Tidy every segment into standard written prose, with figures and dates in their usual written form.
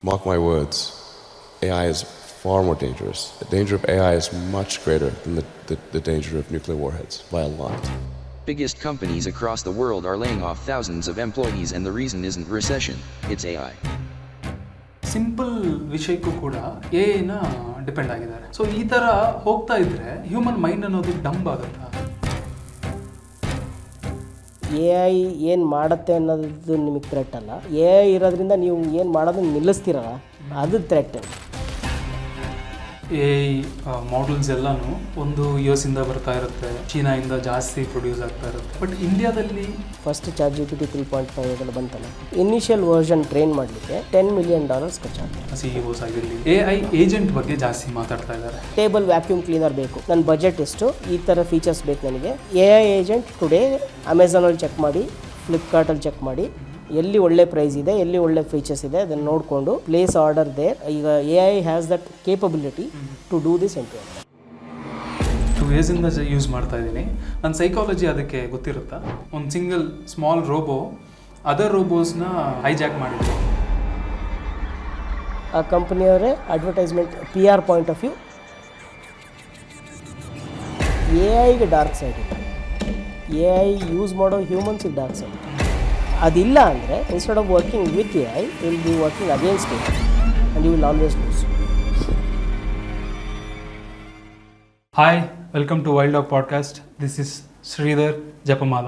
Mark my words, AI is far more dangerous. The danger of AI is much greater than the danger of nuclear warheads by a lot. Biggest companies across the world are laying off thousands of employees, and the reason isn't recession, it's AI. Simple ವಿಷಯಕ್ಕೂ ಕೂಡ ಎಐನ depend ಆಗಿದ್ದಾರೆ. So ಈ ಥರ ಹೋಗ್ತಾ ಇದ್ರೆ human mind ಅನ್ನೋದು dumb ಆಗುತ್ತಾ? A I ಏನು ಮಾಡುತ್ತೆ ಅನ್ನೋದು ನಿಮಗೆ ಥ್ರೆಟ್ ಅಲ್ಲ. ಎ ಐ ಇರೋದ್ರಿಂದ ನೀವು ಏನು ಮಾಡೋದನ್ನ ನಿಲ್ಲಿಸ್ತೀರಲ್ಲ, ಅದು ಥ್ರೆಟ್. ಎ ಐ ಮಾಡಲ್ಸ್ ಎಲ್ಲನೂ ಒಂದು US ಇಂದ ಬರ್ತಾ ಇರುತ್ತೆ, ಚೀನಾಯಿಂದ ಜಾಸ್ತಿ ಪ್ರೊಡ್ಯೂಸ್ ಆಗ್ತಾ ಇರುತ್ತೆ. ಬಟ್ ಇಂಡಿಯಾದಲ್ಲಿ ಫಸ್ಟ್ ChatGPT 3.5 ಅದೆಲ್ಲ ಬಂತಲ್ಲ, ಇನಿಷಿಯಲ್ ವರ್ಷನ್ ಟ್ರೈನ್ ಮಾಡಲಿಕ್ಕೆ $10 million ಖರ್ಚಾಗುತ್ತೆ. CEOs ಆಗಿರಲಿ AI ಏಜೆಂಟ್ ಬಗ್ಗೆ ಜಾಸ್ತಿ ಮಾತಾಡ್ತಾ ಇದ್ದಾರೆ. ಟೇಬಲ್ ವ್ಯಾಕ್ಯೂಮ್ ಕ್ಲೀನರ್ ಬೇಕು, ನನ್ನ ಬಜೆಟ್ ಎಷ್ಟು, ಈ ಥರ ಫೀಚರ್ಸ್ ಬೇಕು ನನಗೆ. ಎ ಐ ಏಜೆಂಟ್ ಟುಡೇ ಅಮೆಝಾನಲ್ಲಿ ಚೆಕ್ ಮಾಡಿ, ಫ್ಲಿಪ್ಕಾರ್ಟಲ್ಲಿ ಚೆಕ್ ಮಾಡಿ, ಎಲ್ಲಿ ಒಳ್ಳೆ ಪ್ರೈಸ್ ಇದೆ, ಎಲ್ಲಿ ಒಳ್ಳೆ ಫೀಚರ್ಸ್ ಇದೆ, ಅದನ್ನು ನೋಡಿಕೊಂಡು ಪ್ಲೇಸ್ ಆರ್ಡರ್ ದೇರ್. ಈಗ A I has that capability to do this ಎಂಟು. 2 yearsಯಿಂದ ಯೂಸ್ ಮಾಡ್ತಾ ಇದ್ದೀನಿ. ನನ್ನ ಸೈಕಾಲಜಿ ಅದಕ್ಕೆ ಗೊತ್ತಿರುತ್ತಾ? ಒಂದು ಸಿಂಗಲ್ ಸ್ಮಾಲ್ ರೋಬೋ ಅದರ್ ರೋಬೋಸ್ನ ಹೈಜಾಕ್ ಮಾಡಿದ್ರು. ಆ ಕಂಪ್ನಿಯವರೇ advertisement PR point of view, A ಐಗೆ ಡಾರ್ಕ್ ಸೈಡ್ ಇದೆ. ಎ ಐ ಯೂಸ್ ಮಾಡೋ ಹ್ಯೂಮನ್ಸಿಗೆ ಡಾರ್ಕ್ ಸೈಡ್. ಅದಿಲ್ಲ ಅಂದರೆ instead of working with A I will be working against it and you will always lose. Hi, welcome to Wild Dog podcast. This is Sridhar Japamala.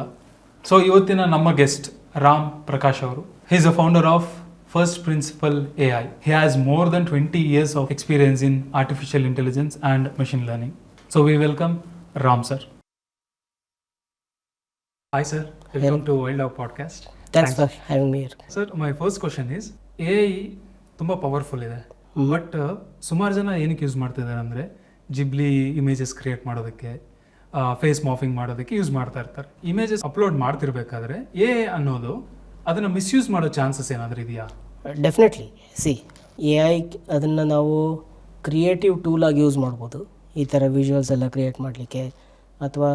So ಇವತ್ತಿನ ನಮ್ಮ guest Ram Prakash ಅವರು. He is a founder of first principle AI. He has more than 20 years of experience in artificial intelligence and machine learning. So we welcome Ram sir. Hi sir, welcome to Wild Dog Podcast. Thanks for having me here. Sir, my first question is, AI ತುಂಬ powerful ಇದೆ, but ಸುಮಾರು ಜನ ಏನಕ್ಕೆ use ಮಾಡ್ತಿದ್ದಾರೆ ಅಂದರೆ Ghibli images create ಮಾಡೋದಕ್ಕೆ, face ಮಾಫಿಂಗ್ ಮಾಡೋದಕ್ಕೆ use ಮಾಡ್ತಾ ಇರ್ತಾರೆ. ಇಮೇಜಸ್ ಅಪ್ಲೋಡ್ ಮಾಡ್ತಿರ್ಬೇಕಾದ್ರೆ AI ಅನ್ನೋದು ಅದನ್ನು ಮಿಸ್ಯೂಸ್ ಮಾಡೋ ಚಾನ್ಸಸ್ ಏನಾದರೂ ಇದೆಯಾ? ಡೆಫಿನೆಟ್ಲಿ. ಎ ಐ ಅದನ್ನು ನಾವು ಕ್ರಿಯೇಟಿವ್ ಟೂಲಾಗಿ ಯೂಸ್ ಮಾಡ್ಬೋದು. ಈ ಥರ ವಿಜುವಲ್ಸ್ ಎಲ್ಲ ಕ್ರಿಯೇಟ್ ಮಾಡಲಿಕ್ಕೆ, ಅಥವಾ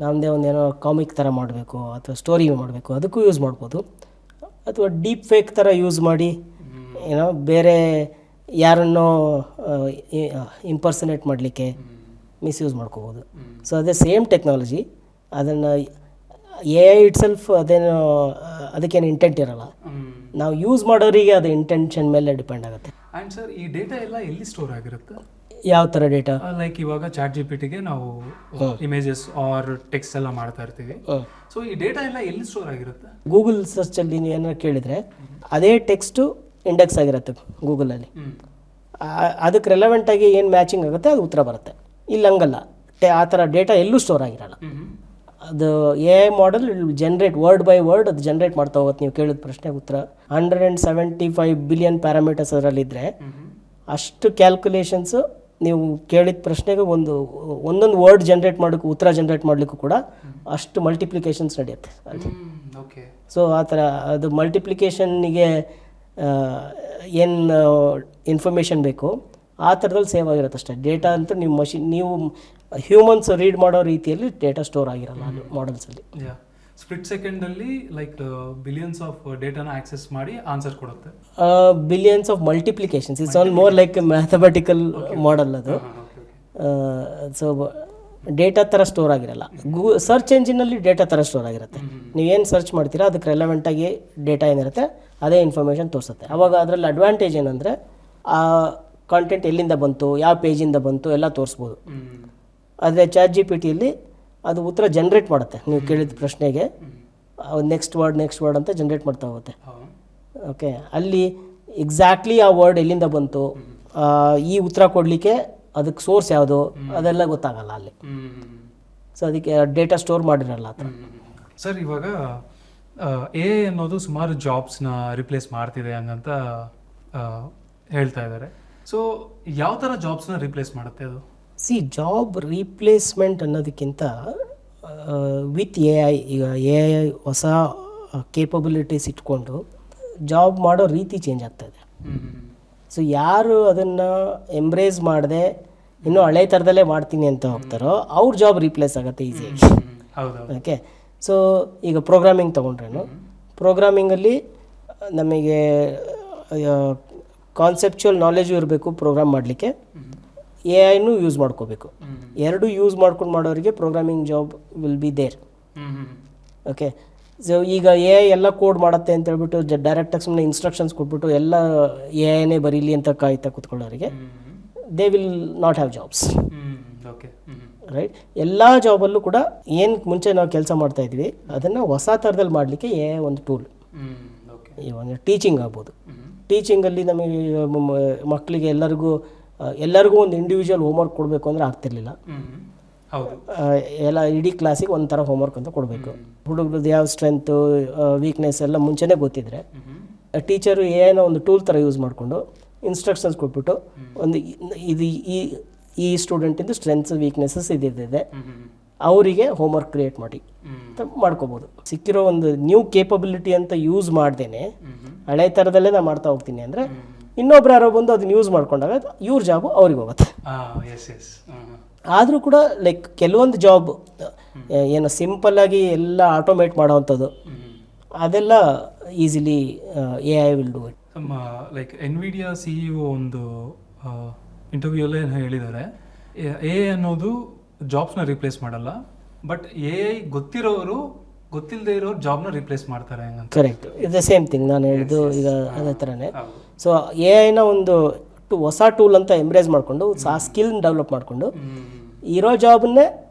ನಮ್ಮದೇ ಒಂದೇನೋ ಕಾಮಿಕ್ ಥರ ಮಾಡಬೇಕು ಅಥವಾ ಸ್ಟೋರಿ ಮಾಡಬೇಕು, ಅದಕ್ಕೂ ಯೂಸ್ ಮಾಡ್ಬೋದು. ಅಥವಾ ಡೀಪ್ ಫೇಕ್ ಥರ ಯೂಸ್ ಮಾಡಿ ಏನೋ ಬೇರೆ ಯಾರನ್ನೋ ಇಂಪರ್ಸನೇಟ್ ಮಾಡಲಿಕ್ಕೆ ಮಿಸ್ಯೂಸ್ ಮಾಡ್ಕೋಬೋದು. ಸೊ ಅದೇ ಸೇಮ್ ಟೆಕ್ನಾಲಜಿ, ಅದನ್ನು ಎ ಐ ಇಟ್ ಸೆಲ್ಫ್ ಅದೇನು ಅದಕ್ಕೇನು ಇಂಟೆಂಟ್ ಇರಲ್ಲ. ನಾವು ಯೂಸ್ ಮಾಡೋರಿಗೆ ಅದು ಇಂಟೆನ್ಷನ್ ಮೇಲೆ ಡಿಪೆಂಡ್ ಆಗುತ್ತೆ. ಆ್ಯಂಡ್ ಸರ್, ಈ ಡೇಟಾ ಎಲ್ಲ ಎಲ್ಲಿ ಸ್ಟೋರ್ ಆಗಿರುತ್ತೆ? ಯಾವ ಥರ ಡೇಟಾ? ಲೈಕ್ ಇವಾಗ ChatGPTಗೆ ನಾವು ಇಮೇಜಸ್ ಆರ್ ಟೆಕ್ಸ್ಟ್ ಎಲ್ಲ ಮಾಡ್ತಾ ಇರ್ತೀವಿ. ಸೊ ಈ ಡೇಟಾ ಎಲ್ಲ ಎಲ್ಲಿ ಸ್ಟೋರ್ ಆಗಿರುತ್ತೆ? ಗೂಗಲ್ ಸರ್ಚಲ್ಲಿ ನೀವು ಏನಾರು ಕೇಳಿದರೆ ಅದೇ ಟೆಕ್ಸ್ಟು ಇಂಡೆಕ್ಸ್ ಆಗಿರುತ್ತೆ ಗೂಗಲಲ್ಲಿ. ಅದಕ್ಕೆ ರೆಲೆವೆಂಟಾಗಿ ಏನು ಮ್ಯಾಚಿಂಗ್ ಆಗುತ್ತೆ ಅದು ಉತ್ತರ ಬರುತ್ತೆ. ಇಲ್ಲಿ ಹಂಗಲ್ಲ, ಆ ಥರ ಡೇಟಾ ಎಲ್ಲೂ ಸ್ಟೋರ್ ಆಗಿರಲ್ಲ. ಅದು A I model generate word by word ಅದು ಜನ್ರೇಟ್ ಮಾಡ್ತಾ ಹೋಗುತ್ತೆ. ನೀವು ಕೇಳಿದ ಪ್ರಶ್ನೆಗೆ ಉತ್ತರ 175 ಬಿಲಿಯನ್ ಪ್ಯಾರಾಮೀಟರ್ಸ್ ಅದರಲ್ಲಿದ್ದರೆ ಅಷ್ಟು ಕ್ಯಾಲ್ಕುಲೇಷನ್ಸು ನೀವು ಕೇಳಿದ ಪ್ರಶ್ನೆಗೆ ಒಂದೊಂದು ವರ್ಡ್ ಜನ್ರೇಟ್ ಮಾಡೋಕ್ಕೂ ಉತ್ತರ ಜನ್ರೇಟ್ ಮಾಡಲಿಕ್ಕೂ ಕೂಡ ಅಷ್ಟು ಮಲ್ಟಿಪ್ಲಿಕೇಶನ್ಸ್ ನಡೆಯುತ್ತೆ ಅಲ್ಲಿ. ಓಕೆ. ಸೊ ಆ ಥರ ಅದು ಮಲ್ಟಿಪ್ಲಿಕೇಶನ್ನಿಗೆ ಏನು ಇನ್ಫಾರ್ಮೇಷನ್ ಬೇಕು ಆ ಥರದಲ್ಲಿ ಸೇವ್ ಆಗಿರುತ್ತೆ ಅಷ್ಟೇ. ಡೇಟಾ ಅಂತ ನೀವು ಹ್ಯೂಮನ್ಸ್ ರೀಡ್ ಮಾಡೋ ರೀತಿಯಲ್ಲಿ ಡೇಟಾ ಸ್ಟೋರ್ ಆಗಿರಲ್ಲ ಅದು ಮಾಡೆಲ್ಸಲ್ಲಿ. ಸ್ಪ್ಲಿಟ್ ಸೆಕೆಂಡಲ್ಲಿ ಲೈಕ್ ಬಿಲಿಯನ್ಸ್ ಆಫ್ ಡೇಟಾನ ಆಕ್ಸೆಸ್ ಮಾಡಿ ಆನ್ಸರ್ ಕೊಡುತ್ತೆ. Billions of multiplications, it's all more like mathematical model ಅದು. ಸೊ ಡೇಟಾ ಥರ ಸ್ಟೋರ್ ಆಗಿರಲ್ಲ. ಸರ್ಚ್ ಎಂಜಿನಲ್ಲಿ ಡೇಟಾ ಥರ ಸ್ಟೋರ್ ಆಗಿರುತ್ತೆ. ನೀವೇನು ಸರ್ಚ್ ಮಾಡ್ತೀರಾ ಅದಕ್ಕೆ ರೆಲೆವೆಂಟಾಗಿ ಡೇಟಾ ಏನಿರುತ್ತೆ ಅದೇ ಇನ್ಫಾರ್ಮೇಷನ್ ತೋರಿಸುತ್ತೆ. ಆವಾಗ ಅದರಲ್ಲಿ ಅಡ್ವಾಂಟೇಜ್ ಏನಂದರೆ ಆ ಕಾಂಟೆಂಟ್ ಎಲ್ಲಿಂದ ಬಂತು, ಯಾವ ಪೇಜಿಂದ ಬಂತು ಎಲ್ಲ ತೋರಿಸ್ಬೋದು. ಆದರೆ ChatGPTಯಲ್ಲಿ ಅದು ಉತ್ತರ ಜನ್ರೇಟ್ ಮಾಡುತ್ತೆ. ನೀವು ಕೇಳಿದ ಪ್ರಶ್ನೆಗೆ ನೆಕ್ಸ್ಟ್ ವರ್ಡ್ ಅಂತ ಜನ್ರೇಟ್ ಮಾಡ್ತಾ ಹೋಗುತ್ತೆ. ಓಕೆ, ಅಲ್ಲಿ ಎಕ್ಸಾಕ್ಟ್ಲಿ ಆ ವರ್ಡ್ ಎಲ್ಲಿಂದ ಬಂತು, ಈ ಉತ್ತರ ಕೊಡಲಿಕ್ಕೆ ಅದಕ್ಕೆ ಸೋರ್ಸ್ ಯಾವುದು ಅದೆಲ್ಲ ಗೊತ್ತಾಗಲ್ಲ ಅಲ್ಲಿ. ಸೊ ಅದಕ್ಕೆ ಡೇಟಾ ಸ್ಟೋರ್ ಮಾಡಿರಲ್ಲ ಆ ಥರ. ಸರ್, ಇವಾಗ AI ಅನ್ನೋದು ಸುಮಾರು ಜಾಬ್ಸ್ನ ರಿಪ್ಲೇಸ್ ಮಾಡ್ತಿದೆ ಅಂತ ಹೇಳ್ತಾ ಇದ್ದಾರೆ. ಸೊ ಯಾವ ಥರ ಜಾಬ್ಸ್ನ ರಿಪ್ಲೇಸ್ ಮಾಡುತ್ತೆ ಅದು? ಜಾಬ್ ರೀಪ್ಲೇಸ್ಮೆಂಟ್ ಅನ್ನೋದಕ್ಕಿಂತ ವಿತ್ ಎ ಐ, ಈಗ ಎ ಐ ಹೊಸ ಕೇಪಬಿಲಿಟೀಸ್ ಇಟ್ಕೊಂಡು ಜಾಬ್ ಮಾಡೋ ರೀತಿ ಚೇಂಜ್ ಆಗ್ತಾಯಿದೆ. ಸೊ ಯಾರು ಅದನ್ನು ಎಂಬ್ರೇಸ್ ಮಾಡದೆ ಇನ್ನೂ ಹಳೆ ಥರದಲ್ಲೇ ಮಾಡ್ತೀನಿ ಅಂತ ಹೋಗ್ತಾರೋ ಅವ್ರ ಜಾಬ್ ರೀಪ್ಲೇಸ್ ಆಗುತ್ತೆ ಈಸಿಯಾಗಿ. ಓಕೆ, ಸೊ ಈಗ ಪ್ರೋಗ್ರಾಮಿಂಗ್ ತೊಗೊಂಡ್ರೇನು, ಪ್ರೋಗ್ರಾಮಿಂಗಲ್ಲಿ ನಮಗೆ ಕಾನ್ಸೆಪ್ಚುವಲ್ ನಾಲೆಜು ಇರಬೇಕು ಪ್ರೋಗ್ರಾಮ್ ಮಾಡಲಿಕ್ಕೆ, ಎ ಐನೂ ಯೂಸ್ ಮಾಡ್ಕೋಬೇಕು. ಎರಡು ಯೂಸ್ ಮಾಡ್ಕೊಂಡು ಮಾಡೋರಿಗೆ programming job will be there. Okay, so ಈಗ ಎ ಐ ಎಲ್ಲ ಕೋಡ್ ಮಾಡುತ್ತೆ ಅಂತ ಹೇಳ್ಬಿಟ್ಟು ಡೈರೆಕ್ಟಾಗಿ ಸುಮ್ಮನೆ ಇನ್ಸ್ಟ್ರಕ್ಷನ್ಸ್ ಕೊಟ್ಬಿಟ್ಟು ಎಲ್ಲ ಎ ಐನೇ ಬರೀಲಿ ಅಂತ ಕಾಯ್ತಾ ಕೂತ್ಕೊಳ್ಳೋರಿಗೆ they will not have jobs. Right, ಎಲ್ಲ ಜಾಬಲ್ಲೂ ಕೂಡ ಏನು ಮುಂಚೆ ನಾವು ಕೆಲಸ ಮಾಡ್ತಾ ಇದ್ವಿ ಅದನ್ನು ಹೊಸ ಥರದಲ್ಲಿ ಮಾಡಲಿಕ್ಕೆ ಎ ಐ ಒಂದು ಟೂಲ್. ಇವಾಗ ಟೀಚಿಂಗ್ ಆಗ್ಬೋದು, ಟೀಚಿಂಗಲ್ಲಿ ನಮಗೆ ಮಕ್ಕಳಿಗೆ ಎಲ್ಲರಿಗೂ ಒಂದು ಇಂಡಿವಿಜುವಲ್ ಹೋಮ್ವರ್ಕ್ ಕೊಡಬೇಕು ಅಂದರೆ ಆಗ್ತಿರ್ಲಿಲ್ಲ. ಎಲ್ಲ ಇಡೀ ಕ್ಲಾಸಿಗೆ ಒಂಥರ ಹೋಮ್ವರ್ಕ್ ಅಂತ ಕೊಡಬೇಕು. ಹುಡುಗರದ್ದು ಯಾವ ಸ್ಟ್ರೆಂತು ವೀಕ್ನೆಸ್ ಎಲ್ಲ ಮುಂಚೆನೇ ಗೊತ್ತಿದ್ರೆ ಟೀಚರು ಏನೋ ಒಂದು ಟೂಲ್ ಥರ ಯೂಸ್ ಮಾಡಿಕೊಂಡು ಇನ್ಸ್ಟ್ರಕ್ಷನ್ಸ್ ಕೊಟ್ಬಿಟ್ಟು ಒಂದು ಇದು ಈ ಸ್ಟೂಡೆಂಟಿಂದು ಸ್ಟ್ರೆಂತ್ಸ್ ವೀಕ್ನೆಸಸ್ ಇದಿದೆ ಅವರಿಗೆ ಹೋಮ್ವರ್ಕ್ ಕ್ರಿಯೇಟ್ ಮಾಡಿ ಅಂತ ಮಾಡ್ಕೋಬೋದು. ಸಿಕ್ಕಿರೋ ಒಂದು ನ್ಯೂ ಕೇಪಬಿಲಿಟಿ ಅಂತ ಯೂಸ್ ಮಾಡ್ದೇನೆ ಹಳೆ ಥರದಲ್ಲೇ ನಾನು ಮಾಡ್ತಾ ಹೋಗ್ತೀನಿ ಅಂದರೆ ಇನ್ನೊಬ್ರು ಯಾರೋ ಬಂದು ಅದನ್ನ ಯೂಸ್ ಮಾಡ್ಕೊಂಡಾಗ ಇವ್ರ ಜಾಬು ಅವ್ರಿಗೆ ಹೋಗುತ್ತೆ. ಆದರೂ ಕೂಡ ಲೈಕ್ ಕೆಲವೊಂದು ಜಾಬ್ ಏನು ಸಿಂಪಲ್ಲಾಗಿ ಎಲ್ಲ ಆಟೋಮೇಟ್ ಮಾಡೋವಂಥದ್ದು ಅದೆಲ್ಲ easily A I will do it. Like Nvidia CEO ಒಂದು ಇಂಟರ್ವ್ಯೂಲ್ಲೇ ಹೇಳಿದ್ದಾರೆ, ಎ ಐ ಅನ್ನೋದು ಜಾಬ್ಸ್ನ ರಿಪ್ಲೇಸ್ ಮಾಡಲ್ಲ, ಬಟ್ ಎ ಐ ಗೊತ್ತಿಲ್ಲದೆ ಇರೋರು ಜಾಬ್ನ ರಿಪ್ಲೇಸ್ ಮಾಡ್ತಾರೆ. ಕರೆಕ್ಟ್, ಇದು ಸೇಮ್ ಥಿಂಗ್ ನಾನು ಹೇಳಿದ್ದು ಈಗ ಅದೇ ಥರನೇ. ಸೊ ಎ ಐನ ಒಂದು ಹೊಸ ಟೂಲ್ ಅಂತ ಎಂಬ್ರೇಸ್ ಮಾಡಿಕೊಂಡು ಆ ಸ್ಕಿಲ್ ಡೆವಲಪ್ ಮಾಡಿಕೊಂಡು ಇರೋ ಜಾಬನ್ನೇ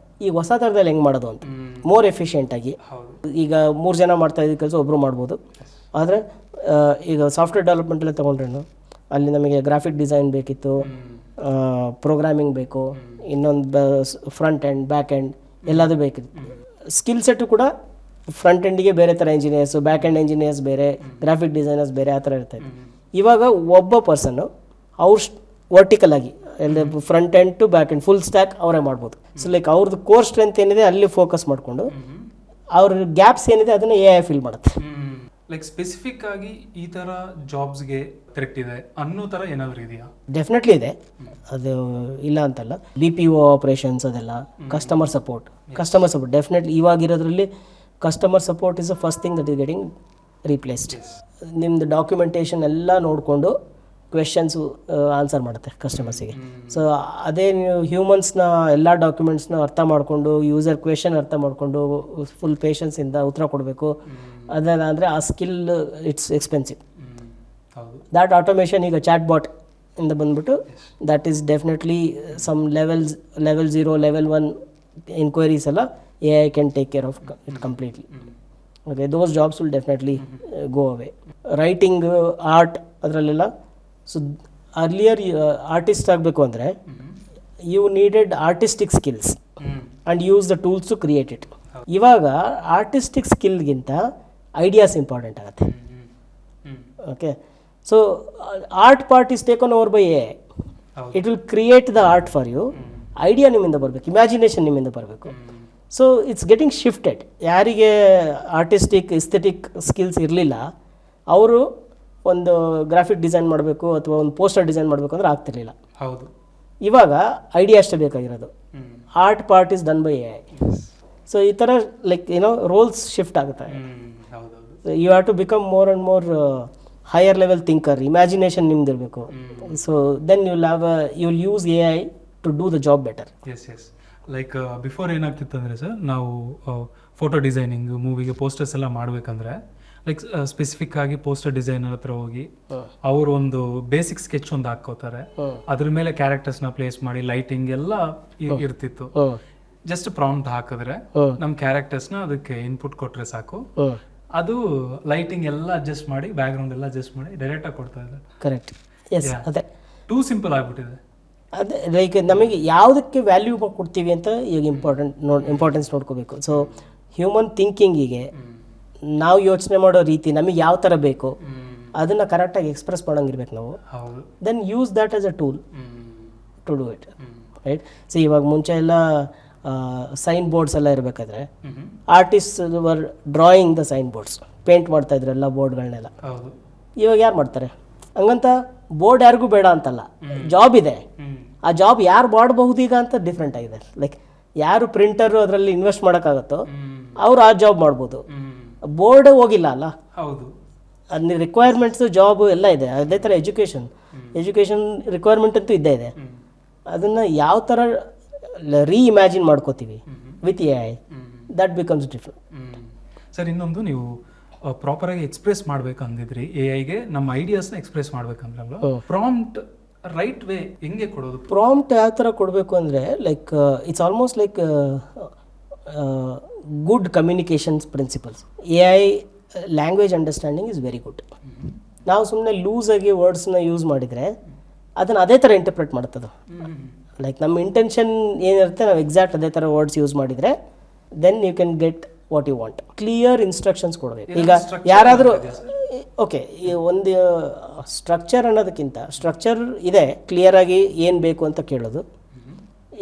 ಈಗ ಹೊಸ ಥರದಲ್ಲಿ ಹೆಂಗೆ ಮಾಡೋದು ಅಂತ ಮೋರ್ ಎಫಿಷಿಯೆಂಟಾಗಿ. ಈಗ 3 ಜನ ಮಾಡ್ತಾ ಇದ್ದ ಕೆಲಸ ಒಬ್ಬರು ಮಾಡ್ಬೋದು. ಆದರೆ ಈಗ ಸಾಫ್ಟ್ವೇರ್ ಡೆವಲಪ್ಮೆಂಟಲ್ಲೇ ತೊಗೊಂಡ್ರೇನು ಅಲ್ಲಿ ನಮಗೆ ಗ್ರಾಫಿಕ್ ಡಿಸೈನ್ ಬೇಕಿತ್ತು, ಪ್ರೋಗ್ರಾಮಿಂಗ್ ಬೇಕು, ಇನ್ನೊಂದು ಫ್ರಂಟ್ ಎಂಡ್ ಬ್ಯಾಕ್ ಎಂಡ್ ಎಲ್ಲದೂ ಬೇಕಿತ್ತು. ಸ್ಕಿಲ್ ಸೆಟ್ಟು ಕೂಡ ಫ್ರಂಟ್ ಎಂಡಿಗೆ ಬೇರೆ ಥರ ಇಂಜಿನಿಯರ್ಸು, ಬ್ಯಾಕ್ ಎಂಡ್ ಇಂಜಿನಿಯರ್ಸ್ ಬೇರೆ, ಗ್ರಾಫಿಕ್ ಡಿಸೈನರ್ಸ್ ಬೇರೆ ಆ ಥರ ಇರ್ತಾಯಿತ್ತು. ಇವಾಗ ಒಬ್ಬ ಪರ್ಸನ್ನು ಅವ್ರು ವರ್ಟಿಕಲ್ ಆಗಿ ಎಲ್ಲ front end to back end full stack ಅವರೇ ಮಾಡ್ಬೋದು. ಸೊ ಲೈಕ್ ಅವ್ರದ್ದು ಕೋರ್ ಸ್ಟ್ರೆಂತ್ ಏನಿದೆ ಅಲ್ಲಿ ಫೋಕಸ್ ಮಾಡಿಕೊಂಡು ಅವ್ರ ಗ್ಯಾಪ್ಸ್ ಏನಿದೆ ಅದನ್ನು ಎ ಐ ಫಿಲ್ ಮಾಡುತ್ತೆ. ಲೈಕ್ ಸ್ಪೆಸಿಫಿಕ್ ಆಗಿ ಈ ಥರ ಜಾಬ್ಸ್ಗೆ ಕರೆಕ್ಟ್ ಇದೆ ಅನ್ನೋ ಥರ ಏನಾದರೂ ಇದೆಯಾ? ಡೆಫಿನೆಟ್ಲಿ ಇದೆ, ಅದು ಇಲ್ಲ ಅಂತಲ್ಲ. BPO ಆಪರೇಷನ್ಸ್ ಅದೆಲ್ಲ, ಕಸ್ಟಮರ್ ಸಪೋರ್ಟ್ ಡೆಫಿನೆಟ್ಲಿ ಇವಾಗಿರೋದ್ರಲ್ಲಿ customer support is the first thing that is getting replaced. ನಿಮ್ಮದು ಡಾಕ್ಯುಮೆಂಟೇಷನ್ ಎಲ್ಲ ನೋಡಿಕೊಂಡು ಕ್ವೆಶನ್ಸು ಆನ್ಸರ್ ಮಾಡುತ್ತೆ ಕಸ್ಟಮರ್ಸಿಗೆ. ಸೊ ಅದೇ ನೀವು ಹ್ಯೂಮನ್ಸ್ನ ಎಲ್ಲ ಡಾಕ್ಯುಮೆಂಟ್ಸ್ನ ಅರ್ಥ ಮಾಡಿಕೊಂಡು ಯೂಸರ್ ಕ್ವೆಶನ್ ಅರ್ಥ ಮಾಡಿಕೊಂಡು ಫುಲ್ ಪೇಷನ್ಸಿಂದ ಉತ್ತರ ಕೊಡಬೇಕು. ಅದೆಲ್ಲ ಅಂದರೆ ಆ skill it's expensive. That automation ಈಗ ಚಾಟ್ ಬಾಟ್ ಇಂದ ಬಂದ್ಬಿಟ್ಟು that is definitely some level 0 level 1 inquiries ಎಲ್ಲ A I can take care of it completely. Okay, those jobs will definitely go away. Writing, art ಅದರಲ್ಲೆಲ್ಲ. So earlier artist ಆಗಬೇಕು ಅಂದರೆ you needed artistic skills and use the tools to create it. ಇವಾಗ artistic ಸ್ಕಿಲ್ಗಿಂತ ideas important ಆಗುತ್ತೆ. Okay, so art part is taken over by A I. It will create the art for you. Idea ನಿಮ್ಮಿಂದ ಬರಬೇಕು, imagination ನಿಮ್ಮಿಂದ ಬರಬೇಕು. So it's getting shifted. ಯಾರಿಗೆ artistic aesthetic skills ಇರಲಿಲ್ಲ ಅವರು ಒಂದು ಗ್ರಾಫಿಕ್ ಡಿಸೈನ್ ಮಾಡಬೇಕು ಅಥವಾ ಒಂದು ಪೋಸ್ಟರ್ ಡಿಸೈನ್ ಮಾಡಬೇಕು ಅಂದರೆ ಆಗ್ತಿರ್ಲಿಲ್ಲ. ಹೌದು, ಇವಾಗ ಐಡಿಯಾ ಅಷ್ಟೇ ಬೇಕಾಗಿರೋದು. Art part is done by A I. So ಈ ಥರ ಲೈಕ್ ರೋಲ್ಸ್ ಶಿಫ್ಟ್ ಆಗುತ್ತೆ. You have to become more and more higher level thinker. Imagination ನಿಮ್ದು ಇರಬೇಕು. So then you will use A I to do the job better. As like before ಏನಾಗ್ತಿತ್ತು ಅಂದರೆ sir, ನಾವು photo designing, ಮೂವಿಗೆ posters ಎಲ್ಲ ಮಾಡಬೇಕಂದ್ರೆ like specific ಆಗಿ poster designer ಹತ್ರ ಹೋಗಿ ಅವರು ಒಂದು ಬೇಸಿಕ್ ಸ್ಕೆಚ್ ಒಂದು ಹಾಕೋತಾರೆ, ಅದ್ರ ಮೇಲೆ ಕ್ಯಾರೆಕ್ಟರ್ಸ್ನ ಪ್ಲೇಸ್ ಮಾಡಿ ಲೈಟಿಂಗ್ ಎಲ್ಲ ಇರ್ತಿತ್ತು. ಜಸ್ಟ್ ಪ್ರಾಂಪ್ಟ್ ಹಾಕಿದ್ರೆ ನಮ್ಮ ಕ್ಯಾರೆಕ್ಟರ್ಸ್ನ ಅದಕ್ಕೆ ಇನ್ಪುಟ್ ಕೊಟ್ಟರೆ ಸಾಕು, ಅದು ಲೈಟಿಂಗ್ ಎಲ್ಲ ಅಡ್ಜಸ್ಟ್ ಮಾಡಿ ಬ್ಯಾಕ್ಗ್ರೌಂಡ್ ಎಲ್ಲ ಅಡ್ಜಸ್ಟ್ ಮಾಡಿ ಡೈರೆಕ್ಟಾಗಿ ಕೊಡ್ತಾ ಇದೆ. ಕರೆಕ್ಟ್, ಎಸ್, ಅದೇ ಟೂ ಸಿಂಪಲ್ ಆಗಿಬಿಟ್ಟಿದೆ. ಅದೇ ಲೈಕ್ ನಮಗೆ ಯಾವುದಕ್ಕೆ ವ್ಯಾಲ್ಯೂ ಕೊಡ್ತೀವಿ ಅಂತ ಈಗ ಇಂಪಾರ್ಟೆನ್ಸ್ ನೋಡ್ಕೋಬೇಕು. ಸೊ ಹ್ಯೂಮನ್ ಥಿಂಕಿಂಗಿಗೆ ನಾವು ಯೋಚನೆ ಮಾಡೋ ರೀತಿ ನಮಗೆ ಯಾವ ಥರ ಬೇಕು ಅದನ್ನು ಕರೆಕ್ಟಾಗಿ ಎಕ್ಸ್ಪ್ರೆಸ್ ಮಾಡೋಂಗಿರ್ಬೇಕು ನಾವು. Then use that as a tool to do it, right? So ಇವಾಗ ಮುಂಚೆ ಎಲ್ಲ ಸೈನ್ ಬೋರ್ಡ್ಸ್ ಎಲ್ಲ ಇರಬೇಕಾದ್ರೆ artist were drawing the sign boards, paint ಮಾಡ್ತಾ ಇದ್ರು ಎಲ್ಲ ಬೋರ್ಡ್ಗಳನ್ನೆಲ್ಲ. ಇವಾಗ ಯಾರು ಮಾಡ್ತಾರೆ? ಹಂಗಂತ ಬೋರ್ಡ್ ಯಾರಿಗೂ ಬೇಡ ಅಂತಲ್ಲ, ಜಾಬ್ ಇದೆ. ಆ ಜಾಬ್ ಯಾರು ಮಾಡಬಹುದು ಈಗ ಅಂತ ಡಿಫ್ರೆಂಟ್ ಆಗಿದೆ. ಲೈಕ್ ಯಾರು ಪ್ರಿಂಟರು ಅದರಲ್ಲಿ ಇನ್ವೆಸ್ಟ್ ಮಾಡೋಕ್ಕಾಗತ್ತೋ ಅವ್ರು ಆ ಜಾಬ್ ಮಾಡ್ಬೋದು. ಬೋರ್ಡೇ ಹೋಗಿಲ್ಲ ಅಲ್ಲ, ಹೌದು, ಅಲ್ಲಿ ರಿಕ್ವೈರ್ಮೆಂಟ್ಸ್ ಜಾಬ್ ಎಲ್ಲ ಇದೆ. ಅದೇ ಥರ ಎಜುಕೇಷನ್. ಎಜುಕೇಷನ್ ರಿಕ್ವೈರ್ಮೆಂಟ್ ಅಂತೂ ಇದ್ದೇ ಇದೆ. ಅದನ್ನು ಯಾವ ಥರ ರೀಇಮ್ಯಾಜಿನ್ ಮಾಡ್ಕೋತೀವಿ with AI, that becomes different. Sir, ಇನ್ನೊಂದು ನೀವು ಪ್ರಾಪರಾಗಿ ಎಕ್ಸ್ಪ್ರೆಸ್ ಮಾಡ್ಬೇಕಂದಿದ್ರಿ AI-ಗೆ ನಮ್ಮ ಐಡಿಯಾಸ್ನ ಎಕ್ಸ್ಪ್ರೆಸ್ ಮಾಡ್ಬೇಕಂದ್ರಲ್ಲ, ಪ್ರಾಂಪ್ಟ್ ರೈಟ್ ವೇ ಹೆಂಗೆ ಕೊಡೋದು? ಪ್ರಾಂಪ್ಟ್ ಯಾವ ಥರ ಕೊಡಬೇಕು ಅಂದರೆ like it's almost like good communications principles. AI language understanding is very good. ನಾವು ಸುಮ್ಮನೆ ಲೂಸಾಗಿ ವರ್ಡ್ಸ್ನ ಯೂಸ್ ಮಾಡಿದರೆ ಅದನ್ನು ಅದೇ ಥರ ಇಂಟರ್ಪ್ರೆಟ್ ಮಾಡ್ತದೆ. ಲೈಕ್ ನಮ್ಮ ಇಂಟೆನ್ಷನ್ ಏನಿರುತ್ತೆ ನಾವು ಎಕ್ಸಾಕ್ಟ್ ಅದೇ ಥರ ವರ್ಡ್ಸ್ ಯೂಸ್ ಮಾಡಿದರೆ then you can get what you want. Clear instructions ಕೊಡಬೇಕು. ಈಗ ಯಾರಾದರೂ ಓಕೆ, ಈ ಒಂದು ಸ್ಟ್ರಕ್ಚರ್ ಅನ್ನೋದಕ್ಕಿಂತ ಸ್ಟ್ರಕ್ಚರ್ ಇದೆ, ಕ್ಲಿಯರಾಗಿ ಏನು ಬೇಕು ಅಂತ ಕೇಳೋದು.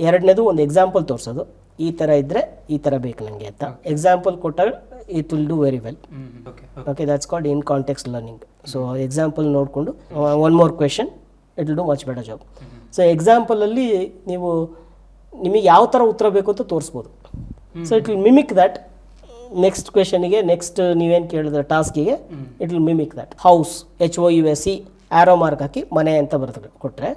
ಎರಡನೇದು ಒಂದು ಎಕ್ಸಾಂಪಲ್ ತೋರಿಸೋದು, ಈ ಥರ ಇದ್ದರೆ ಈ ಥರ ಬೇಕು ನನಗೆ ಅಂತ ಎಕ್ಸಾಂಪಲ್ ಕೊಟ್ಟಾಗ it will do very well. Okay, that's called in context learning. So example ನೋಡಿಕೊಂಡು one more question, it will do much better job. So ಎಕ್ಸಾಂಪಲಲ್ಲಿ ನೀವು ನಿಮಗೆ ಯಾವ ಥರ ಉತ್ತರ ಬೇಕು ಅಂತ ತೋರಿಸ್ಬೋದು. So it will mimic that. Next ಕ್ವೆಶನಿಗೆ, ನೆಕ್ಸ್ಟ್ ನೀವೇನು ಕೇಳಿದ್ರೆ ಟಾಸ್ಕಿಗೆ it will mimic that. House, HOUSE arrow mark ಹಾಕಿ ಮನೆ ಅಂತ ಬರ್ತದೆ ಕೊಟ್ಟರೆ,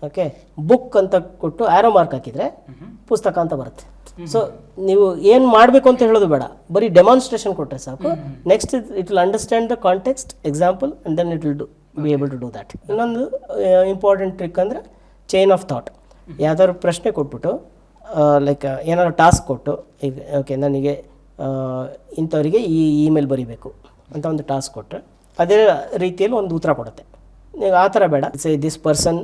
ಓಕೆ, ಬುಕ್ ಅಂತ ಕೊಟ್ಟು ಆ್ಯರೋ ಮಾರ್ಕ್ ಹಾಕಿದರೆ ಪುಸ್ತಕ ಅಂತ ಬರುತ್ತೆ. ಸೊ ನೀವು ಏನು ಮಾಡಬೇಕು ಅಂತ ಹೇಳೋದು ಬೇಡ, ಬರೀ ಡೆಮಾನ್ಸ್ಟ್ರೇಷನ್ ಕೊಟ್ಟರೆ ಸಾಕು. Next it will understand the context example and then it will be able to do that. ಇನ್ನೊಂದು ಇಂಪಾರ್ಟೆಂಟ್ ಟ್ರಿಕ್ ಅಂದರೆ ಚೈನ್ ಆಫ್ ಥಾಟ್. ಯಾವ್ದಾದ್ರು ಪ್ರಶ್ನೆ ಕೊಟ್ಬಿಟ್ಟು ಲೈಕ್ ಏನಾದ್ರು ಟಾಸ್ಕ್ ಕೊಟ್ಟು, ಈಗ ಓಕೆ ನನಗೆ ಇಂಥವರಿಗೆ ಈ ಇಮೇಲ್ ಬರೀಬೇಕು ಅಂತ ಒಂದು ಟಾಸ್ಕ್ ಕೊಟ್ಟರೆ ಅದೇ ರೀತಿಯಲ್ಲಿ ಒಂದು ಉತ್ತರ ಕೊಡುತ್ತೆ. ನೀವು ಆ ಥರ ಬೇಡ, this person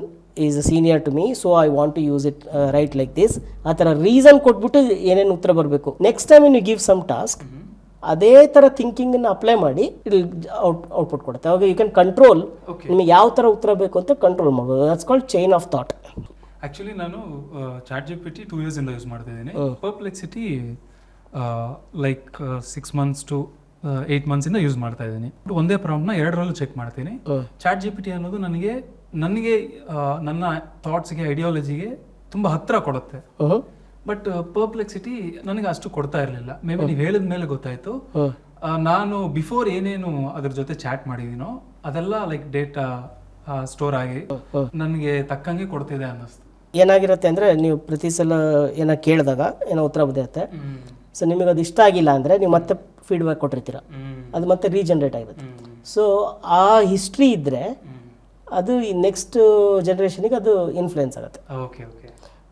is a senior to me so I want to use it right like this, ಆ ಥರ ರೀಸನ್ ಕೊಟ್ಬಿಟ್ಟು ಏನೇನು ಉತ್ತರ ಬರಬೇಕು. Next time you give some task ಅದೇ ಥರ ಥಿಂಕಿಂಗನ್ನು ಅಪ್ಲೈ ಮಾಡಿ ಇಲ್ಲಿ ಔಟ್ಪುಟ್ ಕೊಡುತ್ತೆ. ಅವಾಗ ಯು ಕ್ಯಾನ್ ಕಂಟ್ರೋಲ್, ನಿಮಗೆ ಯಾವ ಥರ ಉತ್ತರ ಬೇಕು ಅಂತ ಕಂಟ್ರೋಲ್ ಮಾಡ್ಬೋದು. That's called chain of thought. Actually ನಾನು ChatGPT 2 years ಇಂದ ಯೂಸ್ ಮಾಡ್ತಿದ್ದೀನಿ. ಪರ್ಪ್ಲೆಕ್ಸಿಟಿ ಲೈಕ್ 6 months to 8 months ಇಂದ ಯೂಸ್ ಮಾಡ್ತಾ ಇದ್ದೀನಿ. ಒಂದೇ ಪ್ರಾಂಪ್ಟ್ನ 2ರಲ್ಲೂ ಚೆಕ್ ಮಾಡ್ತೀನಿ. ChatGPT ಅನ್ನೋದು ನನಗೆ ನನ್ನ ಥಾಟ್ಸ್ಗೆ, ಐಡಿಯಾಲಜಿಗೆ ತುಂಬ ಹತ್ತಿರ ಕೊಡುತ್ತೆ. ಬಟ್ ಪರ್ಪ್ಲೆಕ್ಸಿಟಿ ನನಗೆ ಅಷ್ಟು ಕೊಡ್ತಾ ಇರಲಿಲ್ಲ. ಮೇ ಬಿ ನೀವು ಹೇಳಿದ ಮೇಲೆ ಗೊತ್ತಾಯ್ತು. ನಾನು ಬಿಫೋರ್ ಏನೇನು ಅದ್ರ ಜೊತೆ ಚಾಟ್ ಮಾಡಿದ್ದೀನೋ ಅದೆಲ್ಲ ಲೈಕ್ ಡೇಟಾ ಸ್ಟೋರ್ ಆಗಿ ನನಗೆ ತಕ್ಕಂಗೆ ಕೊಡ್ತಿದೆ ಅನ್ನಿಸ್ತು. ಏನಾಗಿರುತ್ತೆ ಅಂದರೆ ನೀವು ಪ್ರತಿ ಸಲ ಏನೋ ಕೇಳಿದಾಗ ಏನೋ ಉತ್ತರ ಬಂದಿರುತ್ತೆ. ಸೊ ನಿಮಗೆ ಅದು ಇಷ್ಟ ಆಗಿಲ್ಲ ಅಂದರೆ ನೀವು ಮತ್ತೆ ಫೀಡ್ಬ್ಯಾಕ್ ಕೊಟ್ಟಿರ್ತೀರ, ಅದು ಮತ್ತೆ ರೀಜನ್ರೇಟ್ ಆಗಿರುತ್ತೆ. ಸೊ ಆ ಹಿಸ್ಟ್ರಿ ಇದ್ದರೆ ಅದು ನೆಕ್ಸ್ಟ್ ಜನ್ರೇಷನಿಗೆ ಅದು ಇನ್ಫ್ಲುಯೆನ್ಸ್ ಆಗುತ್ತೆ. Okay okay.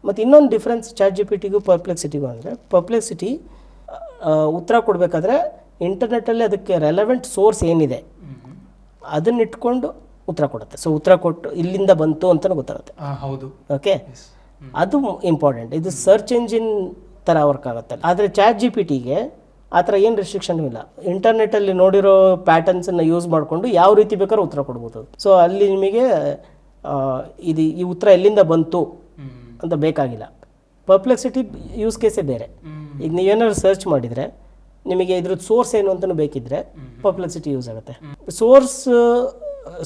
ಮತ್ತು ಇನ್ನೊಂದು ಡಿಫ್ರೆನ್ಸ್ ChatGPTಗೂ ಪರ್ಪ್ಲೆಕ್ಸಿಟಿಗೂ ಅಂದರೆ, ಪರ್ಪ್ಲೆಕ್ಸಿಟಿ ಉತ್ತರ ಕೊಡಬೇಕಾದ್ರೆ ಇಂಟರ್ನೆಟ್ಟಲ್ಲಿ ಅದಕ್ಕೆ ರೆಲೆವೆಂಟ್ ಸೋರ್ಸ್ ಏನಿದೆ ಅದನ್ನ ಇಟ್ಕೊಂಡು ಉತ್ತರ ಕೊಡುತ್ತೆ. ಸೊ ಉತ್ತರ ಕೊಟ್ಟು ಇಲ್ಲಿಂದ ಬಂತು ಅಂತಲೂ ಗೊತ್ತಾಗುತ್ತೆ. ಹೌದು, ಓಕೆ, ಅದು ಇಂಪಾರ್ಟೆಂಟ್. ಇದು ಸರ್ಚ್ ಎಂಜಿನ್ ಥರ ವರ್ಕ್ ಆಗುತ್ತೆ. ಆದರೆ ChatGPTಗೆ ಆ ಥರ ಏನು ರೆಸ್ಟ್ರಿಕ್ಷನ್ ಇಲ್ಲ. ಇಂಟರ್ನೆಟ್ಟಲ್ಲಿ ನೋಡಿರೋ ಪ್ಯಾಟರ್ನ್ಸನ್ನು ಯೂಸ್ ಮಾಡಿಕೊಂಡು ಯಾವ ರೀತಿ ಬೇಕಾದ್ರೂ ಉತ್ತರ ಕೊಡ್ಬೋದು. ಸೊ ಅಲ್ಲಿ ನಿಮಗೆ ಈ ಉತ್ತರ ಎಲ್ಲಿಂದ ಬಂತು ಅಂತ ಬೇಕಾಗಿಲ್ಲ. ಪರ್ಪ್ಲೆಕ್ಸಿಟಿ ಯೂಸ್ ಕೇಸೇ ಬೇರೆ. ಈಗ ನೀವೇನಾದ್ರು ಸರ್ಚ್ ಮಾಡಿದರೆ ನಿಮಗೆ ಇದ್ರದ್ದು ಸೋರ್ಸ್ ಏನು ಅಂತಲೂ ಬೇಕಿದ್ರೆ ಪರ್ಪ್ಲೆಕ್ಸಿಟಿ ಯೂಸ್ ಆಗುತ್ತೆ.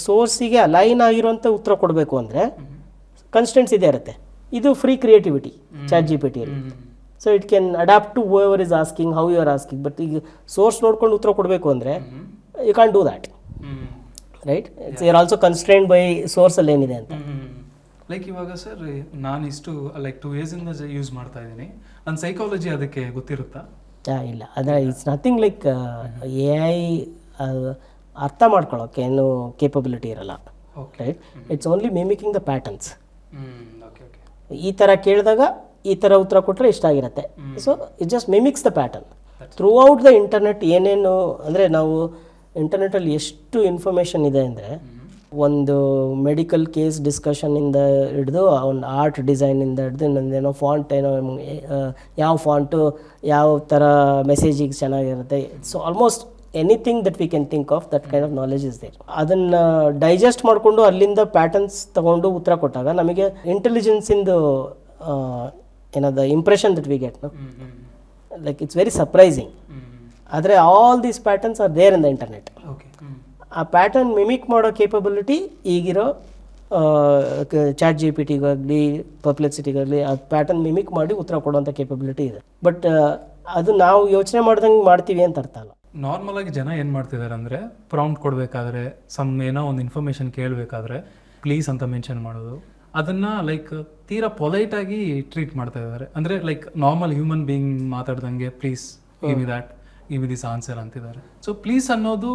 ಸೋರ್ಸಿಗೆ ಅಲೈನ್ ಆಗಿರೋಂಥ ಉತ್ತರ ಕೊಡಬೇಕು ಅಂದರೆ ಕನ್ಸ್ಟೆಂಟ್ಸ್ ಇದೇ ಇರುತ್ತೆ. ಇದು ಫ್ರೀ ಕ್ರಿಯೇಟಿವಿಟಿ ChatGPTಯಲ್ಲಿ. So it can adapt to whoever is asking, how you are asking. But ಈಗ ಸೋರ್ಸ್ ನೋಡ್ಕೊಂಡು ಉತ್ತರ ಕೊಡಬೇಕು ಅಂದರೆ you can do that, right? It's you are also constrained by ಸೋರ್ಸಲ್ಲಿ ಏನಿದೆ ಅಂತ. ಲೈಕ್ ಇವಾಗ ಸರ್ ನಾನು ಇಷ್ಟು ಲೈಕ್ 2 years ಇಂದ ಯೂಸ್ ಮಾಡ್ತಾ ಇದ್ದೀನಿ. ನನ್ನ ಸೈಕಾಲಜಿ ಅದಕ್ಕೆ ಗೊತ್ತಿರುತ್ತಾ? ಇಲ್ಲ, ಆದರೆ ಇಟ್ಸ್ ನಥಿಂಗ್ ಲೈಕ್ AI ಅರ್ಥ ಮಾಡ್ಕೊಳ್ಳೋಕೆ ಏನು ಕೇಪಬಿಲಿಟಿ ಇರಲ್ಲ, right? It's only ಮಿಮಿಕಿಂಗ್ the patterns. ಈ ಥರ ಕೇಳಿದಾಗ ಈ ಥರ ಉತ್ತರ ಕೊಟ್ಟರೆ ಇಷ್ಟ ಆಗಿರುತ್ತೆ. So it just mimics the pattern through out the internet. ಏನೇನು ಅಂದರೆ ನಾವು ಇಂಟರ್ನೆಟಲ್ಲಿ ಎಷ್ಟು ಇನ್ಫಾರ್ಮೇಷನ್ ಇದೆ ಅಂದರೆ, ಒಂದು ಮೆಡಿಕಲ್ ಕೇಸ್ ಡಿಸ್ಕಷನ್ನಿಂದ ಹಿಡಿದು ಒಂದು ಆರ್ಟ್ ಡಿಸೈನಿಂದ ಹಿಡಿದು ಇನ್ನೊಂದೇನೋ ಫಾಂಟ್, ಏನೋ ಯಾವ ಫಾಂಟು ಯಾವ ಥರ ಮೆಸೇಜಿಗೆ ಚೆನ್ನಾಗಿರುತ್ತೆ. So almost anything that we can think of, that kind of knowledge is there. ಅದನ್ನು ಡೈಜೆಸ್ಟ್ ಮಾಡಿಕೊಂಡು ಅಲ್ಲಿಂದ ಪ್ಯಾಟರ್ನ್ಸ್ ತೊಗೊಂಡು ಉತ್ತರ ಕೊಟ್ಟಾಗ ನಮಗೆ ಇಂಟೆಲಿಜೆನ್ಸಿಂದು ಏನದು impression that we get, like it's very surprising. ಆದರೆ all these patterns are there in the internet. ಆ ಪ್ಯಾಟರ್ನ್ ಮಿಮಿಕ್ ಮಾಡೋ ಕೇಪಬಿಲಿಟಿ ಈಗಿರೋ ChatGPTಗಾಗಲಿ ಪರ್ಪ್ಲೆಕ್ಸಿಟಿಗಾಗಲಿ ಆ ಪ್ಯಾಟರ್ನ್ ಮಿಮಿಕ್ ಮಾಡಿ ಉತ್ತರ ಕೊಡುವಂಥ ಕೇಪಬಿಲಿಟಿ ಇದೆ. ಬಟ್ ಅದು ನಾವು ಯೋಚನೆ ಮಾಡ್ದಂಗೆ ಮಾಡ್ತೀವಿ ಅಂತ ಅರ್ಥ ಅಲ್ಲ. ನಾರ್ಮಲ್ ಆಗಿ ಜನ ಏನು ಮಾಡ್ತಿದ್ದಾರೆ ಅಂದರೆ, ಪ್ರಾಂಪ್ಟ್ ಕೊಡಬೇಕಾದ್ರೆ ಏನೋ ಒಂದು ಇನ್ಫಾರ್ಮೇಷನ್ ಕೇಳಬೇಕಾದ್ರೆ ಪ್ಲೀಸ್ ಅಂತ ಮೆನ್ಷನ್ ಮಾಡೋದು, ಅದನ್ನು ಲೈಕ್ ತೀರಾ ಪೊಲೈಟಾಗಿ ಟ್ರೀಟ್ ಮಾಡ್ತಾ ಇದ್ದಾರೆ. ಅಂದರೆ ಲೈಕ್ ನಾರ್ಮಲ್ ಹ್ಯೂಮನ್ ಬೀಯಿಂಗ್ ಮಾತಾಡ್ದಂಗೆ please give me that, give me this answer ಅಂತಿದ್ದಾರೆ. ಸೊ ಪ್ಲೀಸ್ ಅನ್ನೋದು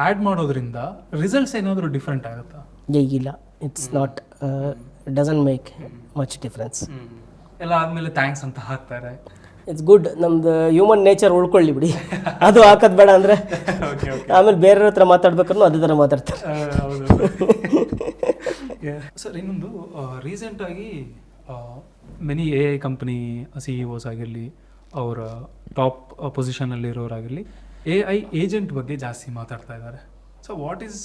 ಆ್ಯಡ್ ಮಾಡೋದ್ರಿಂದ ರಿಸಲ್ಟ್ಸ್ ಏನಾದರೂ ಡಿಫ್ರೆಂಟ್ ಆಗುತ್ತಾ? ಇಲ್ಲ, it's not, doesn't make much difference. ಎಲ್ಲ ಆದಮೇಲೆ ಥ್ಯಾಂಕ್ಸ್ ಅಂತ ಹಾಕ್ತಾರೆ. ಇಟ್ಸ್ ಗುಡ್, ನಮ್ದು ಹ್ಯೂಮನ್ ನೇಚರ್ ಉಳ್ಕೊಳ್ಳಿ ಬಿಡಿ, ಅದು ಹಾಕೋದು ಬೇಡ ಅಂದರೆ ಆಮೇಲೆ ಬೇರೆಯವ್ರ ಹತ್ರ ಮಾತಾಡ್ಬೇಕಾದ್ರೂ ಅದೇ ಥರ ಮಾತಾಡ್ತಾರೆ. ಹೌದು ಸರ್. ಇನ್ನೊಂದು ರೀಸೆಂಟಾಗಿ ಮೆನಿ AI ಕಂಪ್ನಿ CEOs ಆಗಿರಲಿ, ಅವರ ಟಾಪ್ ಪೊಸಿಷನಲ್ಲಿರೋರಾಗಿರಲಿ, AI ಏಜೆಂಟ್ ಬಗ್ಗೆ ಜಾಸ್ತಿ ಮಾತಾಡ್ತಾ ಇದ್ದಾರೆ. So what is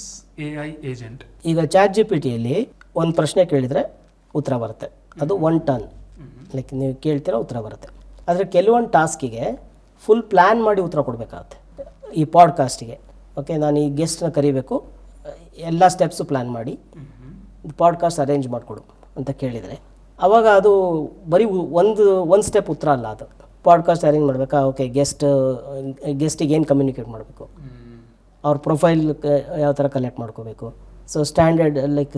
AI agent? ಈಗ ChatGPTಯಲ್ಲಿ ಒಂದು ಪ್ರಶ್ನೆ ಕೇಳಿದರೆ ಉತ್ತರ ಬರುತ್ತೆ, ಅದು 1 ಟರ್ನ್, ಲೈಕ್ ನೀವು ಕೇಳ್ತೀರ ಉತ್ತರ ಬರುತ್ತೆ. ಆದರೆ ಕೆಲವೊಂದು ಟಾಸ್ಕಿಗೆ ಫುಲ್ ಪ್ಲ್ಯಾನ್ ಮಾಡಿ ಉತ್ತರ ಕೊಡಬೇಕಾಗುತ್ತೆ. ಈ ಪಾಡ್ಕಾಸ್ಟಿಗೆ ಓಕೆ, ನಾನು ಈ ಗೆಸ್ಟ್ನ ಕರಿಬೇಕು, ಎಲ್ಲ ಸ್ಟೆಪ್ಸು ಪ್ಲ್ಯಾನ್ ಮಾಡಿ ಪಾಡ್ಕಾಸ್ಟ್ ಅರೇಂಜ್ ಮಾಡಿಕೊಡು ಅಂತ ಕೇಳಿದರೆ, ಆವಾಗ ಅದು ಬರೀ ಒಂದು ಸ್ಟೆಪ್ ಉತ್ತರ ಅಲ್ಲ, ಅದು ಪಾಡ್ಕಾಸ್ಟ್ ಅರೇಂಜ್ ಮಾಡಬೇಕಾ, ಓಕೆ ಗೆಸ್ಟಿಗೆ ಏನು ಕಮ್ಯುನಿಕೇಟ್ ಮಾಡಬೇಕು, ಅವ್ರ ಪ್ರೊಫೈಲ್ ಯಾವ ಥರ ಕಲೆಕ್ಟ್ ಮಾಡ್ಕೋಬೇಕು, ಸೊ ಸ್ಟ್ಯಾಂಡರ್ಡ್ ಲೈಕ್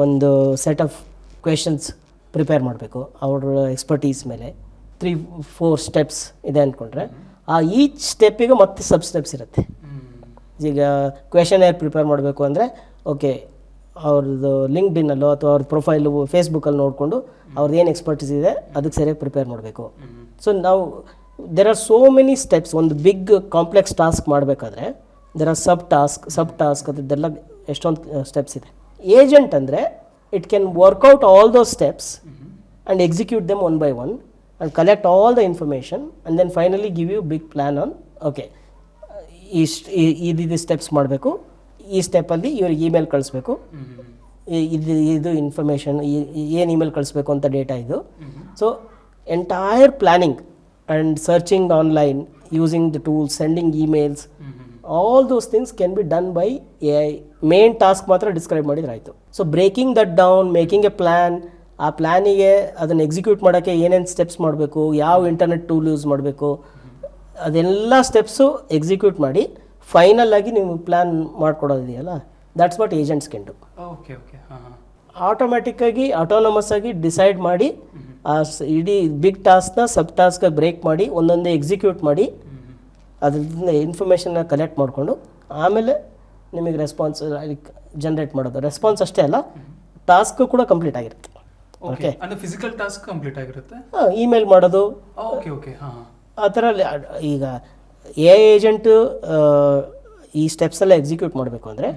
ಒಂದು ಸೆಟ್ ಆಫ್ ಕ್ವೆಶನ್ಸ್ ಪ್ರಿಪೇರ್ ಮಾಡಬೇಕು ಅವ್ರ ಎಕ್ಸ್ಪರ್ಟೀಸ್ ಮೇಲೆ. 3-4 ಸ್ಟೆಪ್ಸ್ ಇದೆ ಅಂದ್ಕೊಂಡ್ರೆ ಆ ಈಚ್ ಸ್ಟೆಪ್ಪಿಗೂ ಮತ್ತೆ ಸಬ್ ಸ್ಟೆಪ್ಸ್ ಇರುತ್ತೆ. ಈಗ ಕ್ವೆಶನ್ ಪ್ರಿಪೇರ್ ಮಾಡಬೇಕು ಅಂದರೆ ಓಕೆ, ಅವ್ರದ್ದು ಲಿಂಕ್ಡ್ಇನ್ನಲ್ಲೋ ಅಥವಾ ಅವ್ರ ಪ್ರೊಫೈಲು ಫೇಸ್ಬುಕ್ಕಲ್ಲಿ ನೋಡಿಕೊಂಡು ಅವ್ರದ್ದು ಏನು ಎಕ್ಸ್ಪರ್ಟೀಸ್ ಇದೆ ಅದಕ್ಕೆ ಸರಿಯಾಗಿ ಪ್ರಿಪೇರ್ ಮಾಡಬೇಕು. ಸೊ ನಾವು there are so many steps. ಒಂದು ಬಿಗ್ ಕಾಂಪ್ಲೆಕ್ಸ್ ಟಾಸ್ಕ್ ಮಾಡಬೇಕಾದ್ರೆ ದೇರ್ ಆರ್ ಸಬ್ ಟಾಸ್ಕ್ ಅದೆಲ್ಲ ಎಷ್ಟೊಂದು ಸ್ಟೆಪ್ಸ್ ಇದೆ. ಏಜೆಂಟ್ ಅಂದರೆ it can work out all those steps and execute them one by one and collect all the information and then finally give you big plan on okay ಇದು steps ಮಾಡಬೇಕು, ಈ ಸ್ಟೆಪ್ಪಲ್ಲಿ ಇವ್ರಿಗೆ email ಕಳಿಸ್ಬೇಕು, ಇದು ಇನ್ಫಾರ್ಮೇಷನ್ ಏನು email ಕಳಿಸ್ಬೇಕು ಅಂತ ಡೇಟಾ ಇದು. So entire planning and searching online using the tools, sending emails, all those things can be done by AI. Main task ಮಾತ್ರ ಡಿಸ್ಕ್ರೈಬ್ ಮಾಡಿದ್ರೆ ಆಯಿತು. So breaking that down, making A plan, ಆ ಪ್ಲ್ಯಾನಿಗೆ ಅದನ್ನು execute ಮಾಡೋಕ್ಕೆ ಏನೇನು steps ಮಾಡಬೇಕು, ಯಾವ internet tool use ಮಾಡಬೇಕು, ಅದೆಲ್ಲ ಸ್ಟೆಪ್ಸು ಎಕ್ಸಿಕ್ಯೂಟ್ ಮಾಡಿ ಫೈನಲ್ ಆಗಿ ನೀವು ಪ್ಲ್ಯಾನ್ ಮಾಡಿಕೊಡೋದಿದೆಯಲ್ಲ, that's what agents can do. Okay okay. ಆಟೋಮ್ಯಾಟಿಕ್ಕಾಗಿ ಆಟೋನಮಸ್ ಆಗಿ ಡಿಸೈಡ್ ಮಾಡಿ ಆ ಇಡೀ ಬಿಗ್ ಟಾಸ್ಕ್ನ ಸಬ್ ಟಾಸ್ಕ್ ಬ್ರೇಕ್ ಮಾಡಿ ಒಂದೊಂದೇ ಎಕ್ಸಿಕ್ಯೂಟ್ ಮಾಡಿ ಅದರಿಂದ ಇನ್ಫಾರ್ಮೇಷನ್ನ ಕಲೆಕ್ಟ್ ಮಾಡಿಕೊಂಡು ಆಮೇಲೆ ನಿಮಗೆ ರೆಸ್ಪಾನ್ಸ್ ಜನ್ರೇಟ್ ಮಾಡೋದು. ರೆಸ್ಪಾನ್ಸ್ ಅಷ್ಟೇ ಅಲ್ಲ, ಟಾಸ್ಕ್ ಕೂಡ ಕಂಪ್ಲೀಟ್ ಆಗಿರುತ್ತೆ. ಓಕೆ, ಅಂದರೆ ಫಿಸಿಕಲ್ ಟಾಸ್ಕ್ ಕಂಪ್ಲೀಟ್ ಆಗಿರುತ್ತೆ. ಇಮೇಲ್ ಮಾಡೋದು, ಓಕೆ ಓಕೆ, ಹಾಂ, ಆ ಥರ. ಈಗ AI ಏಜೆಂಟು ಈ ಸ್ಟೆಪ್ಸ್ ಎಲ್ಲ ಎಕ್ಸಿಕ್ಯೂಟ್ ಮಾಡಬೇಕು ಅಂದರೆ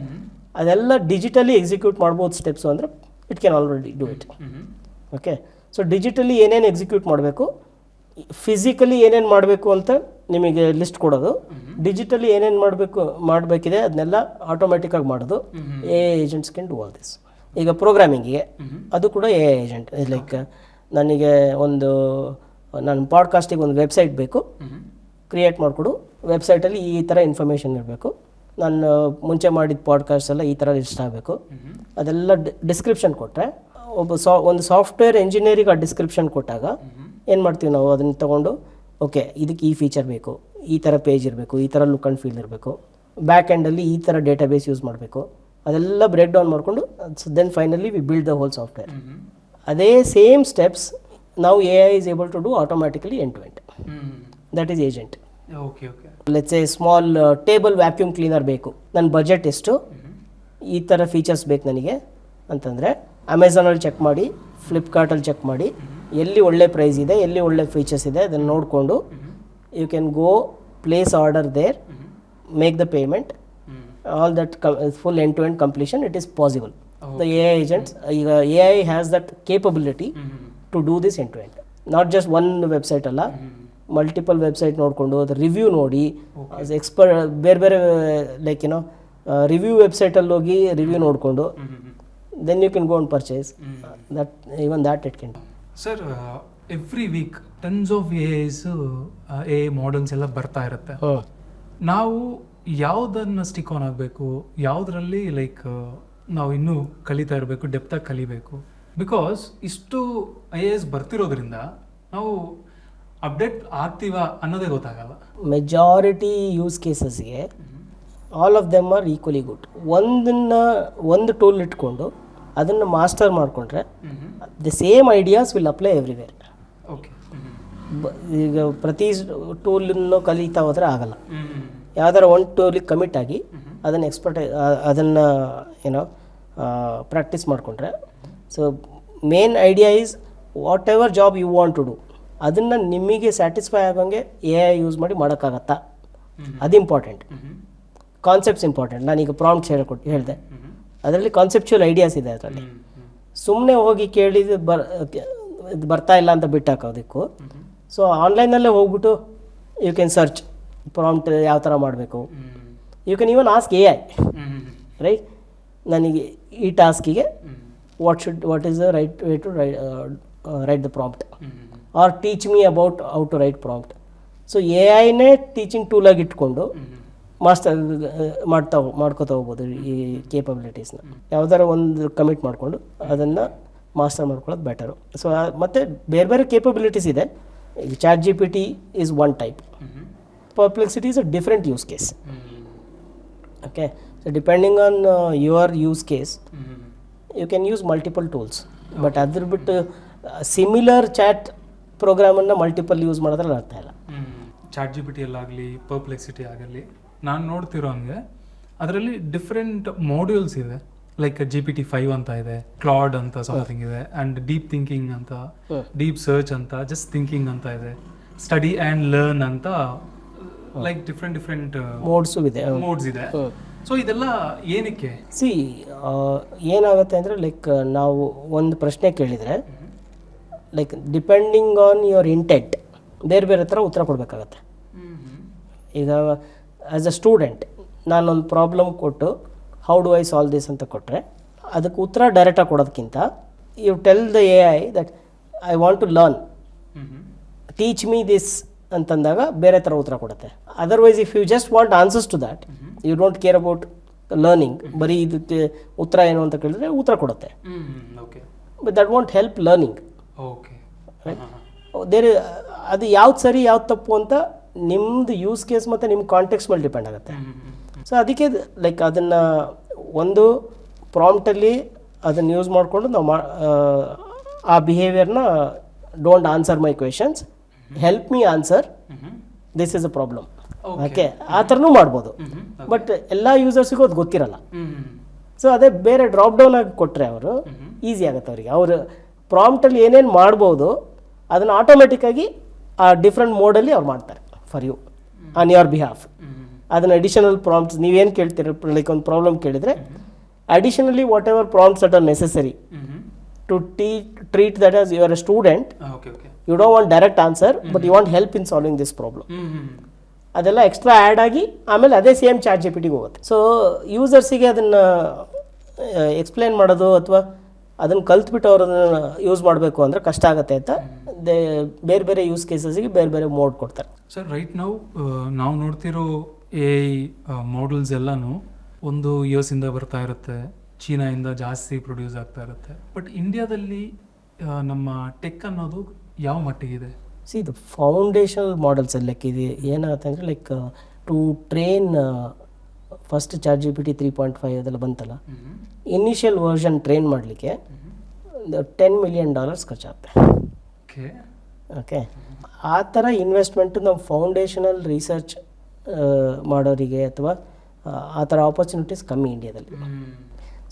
ಅದೆಲ್ಲ ಡಿಜಿಟಲಿ ಎಕ್ಸಿಕ್ಯೂಟ್ ಮಾಡ್ಬೋದು ಸ್ಟೆಪ್ಸು ಅಂದರೆ it can already do it. Okay, so digitally ಏನೇನು ಎಕ್ಸಿಕ್ಯೂಟ್ ಮಾಡಬೇಕು, ಫಿಸಿಕಲಿ ಏನೇನು ಮಾಡಬೇಕು ಅಂತ ನಿಮಗೆ ಲಿಸ್ಟ್ ಕೊಡೋದು, ಡಿಜಿಟಲಿ ಏನೇನು ಮಾಡಬೇಕಿದೆ ಅದನ್ನೆಲ್ಲ ಆಟೋಮೆಟಿಕ್ಕಾಗಿ ಮಾಡೋದು. AI agents can do all this. ಈಗ ಪ್ರೋಗ್ರಾಮಿಂಗಿಗೆ ಅದು ಕೂಡ AI ಏಜೆಂಟ್. ಲೈಕ್ ನನಗೆ ನನ್ನ ಪಾಡ್ಕಾಸ್ಟಿಗೆ ಒಂದು ವೆಬ್ಸೈಟ್ ಬೇಕು, ಕ್ರಿಯೇಟ್ ಮಾಡಿಕೊಡು, ವೆಬ್ಸೈಟಲ್ಲಿ ಈ ಥರ ಇನ್ಫಾರ್ಮೇಷನ್ ಇರಬೇಕು, ನಾನು ಮುಂಚೆ ಮಾಡಿದ ಪಾಡ್ಕಾಸ್ಟ್ ಎಲ್ಲ ಈ ಥರ ಲಿಸ್ಟ್ ಆಗಬೇಕು, ಅದೆಲ್ಲ ಡಿಸ್ಕ್ರಿಪ್ಷನ್ ಕೊಟ್ಟರೆ ಒಂದು ಸಾಫ್ಟ್ವೇರ್ ಇಂಜಿನಿಯರಿಗೆ ಆ ಡಿಸ್ಕ್ರಿಪ್ಷನ್ ಕೊಟ್ಟಾಗ ಏನು ಮಾಡ್ತೀವಿ ನಾವು, ಅದನ್ನು ತೊಗೊಂಡು ಓಕೆ ಇದಕ್ಕೆ ಈ ಫೀಚರ್ ಬೇಕು, ಈ ಥರ ಪೇಜ್ ಇರಬೇಕು, ಈ ಥರ ಲುಕ್ ಆ್ಯಂಡ್ ಫೀಲ್ ಇರಬೇಕು, ಬ್ಯಾಕ್ ಎಂಡಲ್ಲಿ ಈ ಥರ ಡೇಟಾಬೇಸ್ ಯೂಸ್ ಮಾಡಬೇಕು, ಅದೆಲ್ಲ ಬ್ರೇಕ್ ಡೌನ್ ಮಾಡಿಕೊಂಡು then finally we build the whole software. ಅದೇ ಸೇಮ್ ಸ್ಟೆಪ್ಸ್ ನಾವು AI is able to do automatically end to end. That is agent. Okay, okay. Let's say small table vacuum cleaner ಬೇಕು, ನನ್ನ budget ಎಷ್ಟು, ಈ ಥರ features ಬೇಕು ನನಗೆ ಅಂತಂದರೆ ಅಮೆಝಾನಲ್ಲಿ ಚೆಕ್ ಮಾಡಿ, ಫ್ಲಿಪ್ಕಾರ್ಟಲ್ಲಿ ಚೆಕ್ ಮಾಡಿ, ಎಲ್ಲಿ ಒಳ್ಳೆ ಪ್ರೈಸ್ ಇದೆ, ಎಲ್ಲಿ ಒಳ್ಳೆ ಫೀಚರ್ಸ್ ಇದೆ ಅದನ್ನು ನೋಡಿಕೊಂಡು you can go place order there, make the payment, all that full end-to-end completion, it is possible. The AI agents, AI has that capability to do this end-to-end. Not just one website ಅಲ್ಲ, multiple website ನೋಡಿಕೊಂಡು ಅದು review ನೋಡಿ, ಬೇರೆ ಬೇರೆ like ಏನೋ review ವೆಬ್ಸೈಟಲ್ಲಿ ಹೋಗಿ review ನೋಡಿಕೊಂಡು then you can go and purchase that, even that it can. Sir, every week tons of AI models ಎಲ್ಲ ಬರ್ತಾ ಇರುತ್ತೆ. ನಾವು ಯಾವುದನ್ನು ಸ್ಟಿಕ್ ಆನ್ ಆಗಬೇಕು, ಯಾವುದರಲ್ಲಿ ಲೈಕ್ ನಾವು ಇನ್ನೂ ಕಲಿತಾ ಇರಬೇಕು, ಡೆಪ್ತಾಗಿ ಕಲಿಬೇಕು. ಬಿಕಾಸ್ ಇಷ್ಟು IAS ಬರ್ತಿರೋದ್ರಿಂದ ನಾವು ಅಪ್ಡೇಟ್ ಆಗ್ತೀವ ಅನ್ನೋದೇ ಗೊತ್ತಾಗಲ್ಲ. ಮೆಜಾರಿಟಿ ಯೂಸ್ ಕೇಸಸ್ಗೆ all of them are equally good. ಒಂದು ಟೂಲ್ ಇಟ್ಕೊಂಡು ಅದನ್ನು ಮಾಸ್ಟರ್ ಮಾಡಿಕೊಂಡ್ರೆ the same ideas will apply everywhere. Okay. ಈಗ ಪ್ರತಿ ಟೂಲನ್ನು ಕಲಿತಾ ಹೋದರೆ ಆಗಲ್ಲ. ಯಾವ್ದಾರ ಒಂದು ಟೂಲಿಗೆ ಕಮಿಟ್ ಆಗಿ ಅದನ್ನು ಏನೋ ಪ್ರಾಕ್ಟೀಸ್ ಮಾಡಿಕೊಂಡ್ರೆ, so main idea is whatever job you want to do ಅದನ್ನು ನಿಮಗೆ ಸ್ಯಾಟಿಸ್ಫೈ ಆಗೋಂಗೆ AI ಯೂಸ್ ಮಾಡಿ ಮಾಡೋಕ್ಕಾಗತ್ತಾ, ಅದು ಇಂಪಾರ್ಟೆಂಟ್. Concepts important. ನಾನೀಗ ಪ್ರಾಂಪ್ಟ್ಸ್ ಹೇಳಿದೆ, ಅದರಲ್ಲಿ ಕಾನ್ಸೆಪ್ಚುವಲ್ ಐಡಿಯಾಸ್ ಇದೆ. ಅದರಲ್ಲಿ ಸುಮ್ಮನೆ ಹೋಗಿ ಕೇಳಿದ್ದು ಬರ್ತಾ ಇಲ್ಲ ಅಂತ ಬಿಟ್ಟು ಹಾಕೋದಕ್ಕೂ, ಸೊ ಆನ್ಲೈನಲ್ಲೇ ಹೋಗ್ಬಿಟ್ಟು ಯು ಕ್ಯಾನ್ ಸರ್ಚ್ ಪ್ರಾಂಪ್ಟ್ ಯಾವ ಥರ ಮಾಡಬೇಕು. You can even ask AI, right, ನನಗೆ ಈ ಟಾಸ್ಕಿಗೆ what is the right way to write the prompt, or teach me about how to write prompt. So AI-ನೇ ಟೀಚಿಂಗ್ ಟೂಲಾಗಿ ಇಟ್ಕೊಂಡು ಮಾಸ್ಟರ್ ಮಾಡ್ಕೋತಾ ಹೋಗ್ಬೋದು ಈ ಕೇಪಬಿಲಿಟೀಸ್ನ. ಯಾವ್ದಾರ ಒಂದು ಕಮಿಟ್ ಮಾಡಿಕೊಂಡು ಅದನ್ನು ಮಾಸ್ಟರ್ ಮಾಡ್ಕೊಳ್ಳೋದು ಬೆಟರು. ಸೊ ಮತ್ತು ಬೇರೆ ಬೇರೆ ಕೇಪಬಿಲಿಟೀಸ್ ಇದೆ. ಈಗ ChatGPT is one type, Perplexity is a different use case. Okay, so depending on your use case, you can use multiple tools. But ಅದ್ರ ಬಿಟ್ಟು ಸಿಮಿಲರ್ ಚಾಟ್ ಪ್ರೋಗ್ರಾಮನ್ನು ಮಲ್ಟಿಪಲ್ ಯೂಸ್ ಮಾಡೋದ್ರಲ್ಲಿ ಅರ್ಥ ಇಲ್ಲ. ChatGPT ಅಲ್ಲಾಗಲಿ ಪರ್ಪ್ಲೆಕ್ಸಿಟಿ ಆಗಲಿ ನಾನು ನೋಡ್ತಿರೋ ಹಂಗೆ ಅದರಲ್ಲಿ ಡಿಫ್ರೆಂಟ್ ಮಾಡ್ಯೂಲ್ಸ್ ಇದೆ. ಲೈಕ್ GPT-5 ಅಂತ ಇದೆ, ಕ್ಲಾಡ್ ಅಂತ ಸಮಥಿಂಗ್ ಇದೆ, ಆ್ಯಂಡ್ ಡೀಪ್ ಥಿಂಕಿಂಗ್ ಅಂತ, ಡೀಪ್ ಸರ್ಚ್ ಅಂತ, ಜಸ್ಟ್ ಥಿಂಕಿಂಗ್ ಅಂತ ಇದೆ, ಸ್ಟಡಿ ಆ್ಯಂಡ್ ಲರ್ನ್ ಅಂತ, ಲೈಕ್ ಡಿಫ್ರೆಂಟ್ ಮೋಡ್ಸ್ ಇದೆ. ಸೊ ಇದೆಲ್ಲ ಏನಕ್ಕೆ? ಸಿ ಏನಾಗುತ್ತೆ ಅಂದರೆ, ಲೈಕ್ ನಾವು ಒಂದು ಪ್ರಶ್ನೆ ಕೇಳಿದರೆ, like depending on your intent ಬೇರೆ ಬೇರೆ ಥರ ಉತ್ತರ ಕೊಡಬೇಕಾಗತ್ತೆ. ಈಗ ಆ್ಯಸ್ ಅ ಸ್ಟೂಡೆಂಟ್ ನಾನೊಂದು ಪ್ರಾಬ್ಲಮ್ ಕೊಟ್ಟು how do I solve this ಅಂತ ಕೊಟ್ಟರೆ, ಅದಕ್ಕೆ ಉತ್ತರ ಡೈರೆಕ್ಟಾಗಿ ಕೊಡೋದಕ್ಕಿಂತ you tell the AI that I want to learn, teach me this ಅಂತಂದಾಗ ಬೇರೆ ಥರ ಉತ್ತರ ಕೊಡುತ್ತೆ. Otherwise if you just want answers to that, you don't care about learning, ಬರೀ ಇದಕ್ಕೆ ಉತ್ತರ ಏನು ಅಂತ ಕೇಳಿದ್ರೆ ಉತ್ತರ ಕೊಡುತ್ತೆ. But that want help learning. ಅದು ಯಾವ್ದು ಸರಿ ಯಾವ್ದು ತಪ್ಪು ಅಂತ ನಿಮ್ಮದು ಯೂಸ್ ಕೇಸ್ ಮತ್ತು ನಿಮ್ಮ ಕಾಂಟೆಕ್ಸ್ಟ್ ಮೇಲೆ ಡಿಪೆಂಡ್ ಆಗುತ್ತೆ. ಸೊ ಅದಕ್ಕೆ ಲೈಕ್ ಅದನ್ನು ಒಂದು ಪ್ರಾಂಪ್ಟಲ್ಲಿ ಅದನ್ನು ಯೂಸ್ ಮಾಡಿಕೊಂಡು ನಾವು ಆ ಬಿಹೇವಿಯರ್ನ don't answer my questions, help me answer, this is a problem. Okay, ಆ ಥರನೂ ಮಾಡ್ಬೋದು. ಬಟ್ ಎಲ್ಲ ಯೂಸರ್ಸಿಗೂ ಅದು ಗೊತ್ತಿರಲ್ಲ. ಸೊ ಅದೇ ಬೇರೆ ಡ್ರಾಪ್ ಡೌನ್ ಆಗಿ ಕೊಟ್ಟರೆ ಅವರು ಈಸಿ ಆಗುತ್ತೆ ಅವರಿಗೆ. ಅವರು ಪ್ರಾಂಪ್ಟಲ್ಲಿ ಏನೇನು ಮಾಡ್ಬೋದು ಅದನ್ನು ಆಟೋಮೆಟಿಕ್ಕಾಗಿ ಆ ಡಿಫ್ರೆಂಟ್ ಮೋಡಲ್ಲಿ ಅವ್ರು ಮಾಡ್ತಾರೆ for you on your behalf. ಅದನ್ನು ಅಡಿಷನಲ್ ಪ್ರಾಂಪ್ಟ್ಸ್ ನೀವೇನು ಕೇಳ್ತೀರ, ಲೈಕ್ ಒಂದು ಪ್ರಾಬ್ಲಮ್ ಕೇಳಿದರೆ additionally whatever prompts that are necessary to treat that as you are a student, you don't want direct answer but you want help in solving this problem, ಅದೆಲ್ಲ extra add ಆಗಿ ಆಮೇಲೆ ಅದೇ same ChatGPT ಹೋಗುತ್ತೆ. So ಯೂಸರ್ಸಿಗೆ ಅದನ್ನು explain ಮಾಡೋದು ಅಥವಾ ಅದನ್ನು ಕಲ್ತ್ಬಿಟ್ಟು ಅವರು ಅದನ್ನು ಯೂಸ್ ಮಾಡಬೇಕು ಅಂದರೆ ಕಷ್ಟ ಆಗುತ್ತೆ ಅಂತ ಬೇರೆ ಬೇರೆ ಯೂಸ್ ಕೇಸಸ್ಗೆ ಬೇರೆ ಬೇರೆ ಮೋಡ್ ಕೊಡ್ತಾರೆ. ಸರ್, ರೈಟ್ ನಾವು ನೋಡ್ತಿರೋ AI ಮಾಡಲ್ಸ್ ಎಲ್ಲನೂ ಒಂದು US-ಇಂದ ಬರ್ತಾ ಇರುತ್ತೆ, ಚೀನಾಯಿಂದ ಜಾಸ್ತಿ ಪ್ರೊಡ್ಯೂಸ್ ಆಗ್ತಾ ಇರುತ್ತೆ. ಬಟ್ ಇಂಡಿಯಾದಲ್ಲಿ ನಮ್ಮ ಟೆಕ್ ಅನ್ನೋದು ಯಾವ ಮಟ್ಟಿಗಿದೆ? ಸಿ ಇದು ಫೌಂಡೇಶನಲ್ ಮಾಡೆಲ್ಸ್ ಲೈಕ್ ಇದು ಏನಾಗುತ್ತೆ ಅಂದರೆ, like to train first ChatGPT 3.5 ಅದೆಲ್ಲ ಬಂತಲ್ಲ, ಇನಿಷಿಯಲ್ ವರ್ಷನ್ ಟ್ರೈನ್ ಮಾಡಲಿಕ್ಕೆ $10 million ಖರ್ಚಾಗುತ್ತೆ. ಓಕೆ, ಆ ಥರ ಇನ್ವೆಸ್ಟ್ಮೆಂಟು ನಾವು ಫೌಂಡೇಶನಲ್ ರಿಸರ್ಚ್ ಮಾಡೋರಿಗೆ ಅಥವಾ ಆ ಥರ ಆಪರ್ಚುನಿಟೀಸ್ ಕಮ್ಮಿ ಇಂಡಿಯಾದಲ್ಲಿ.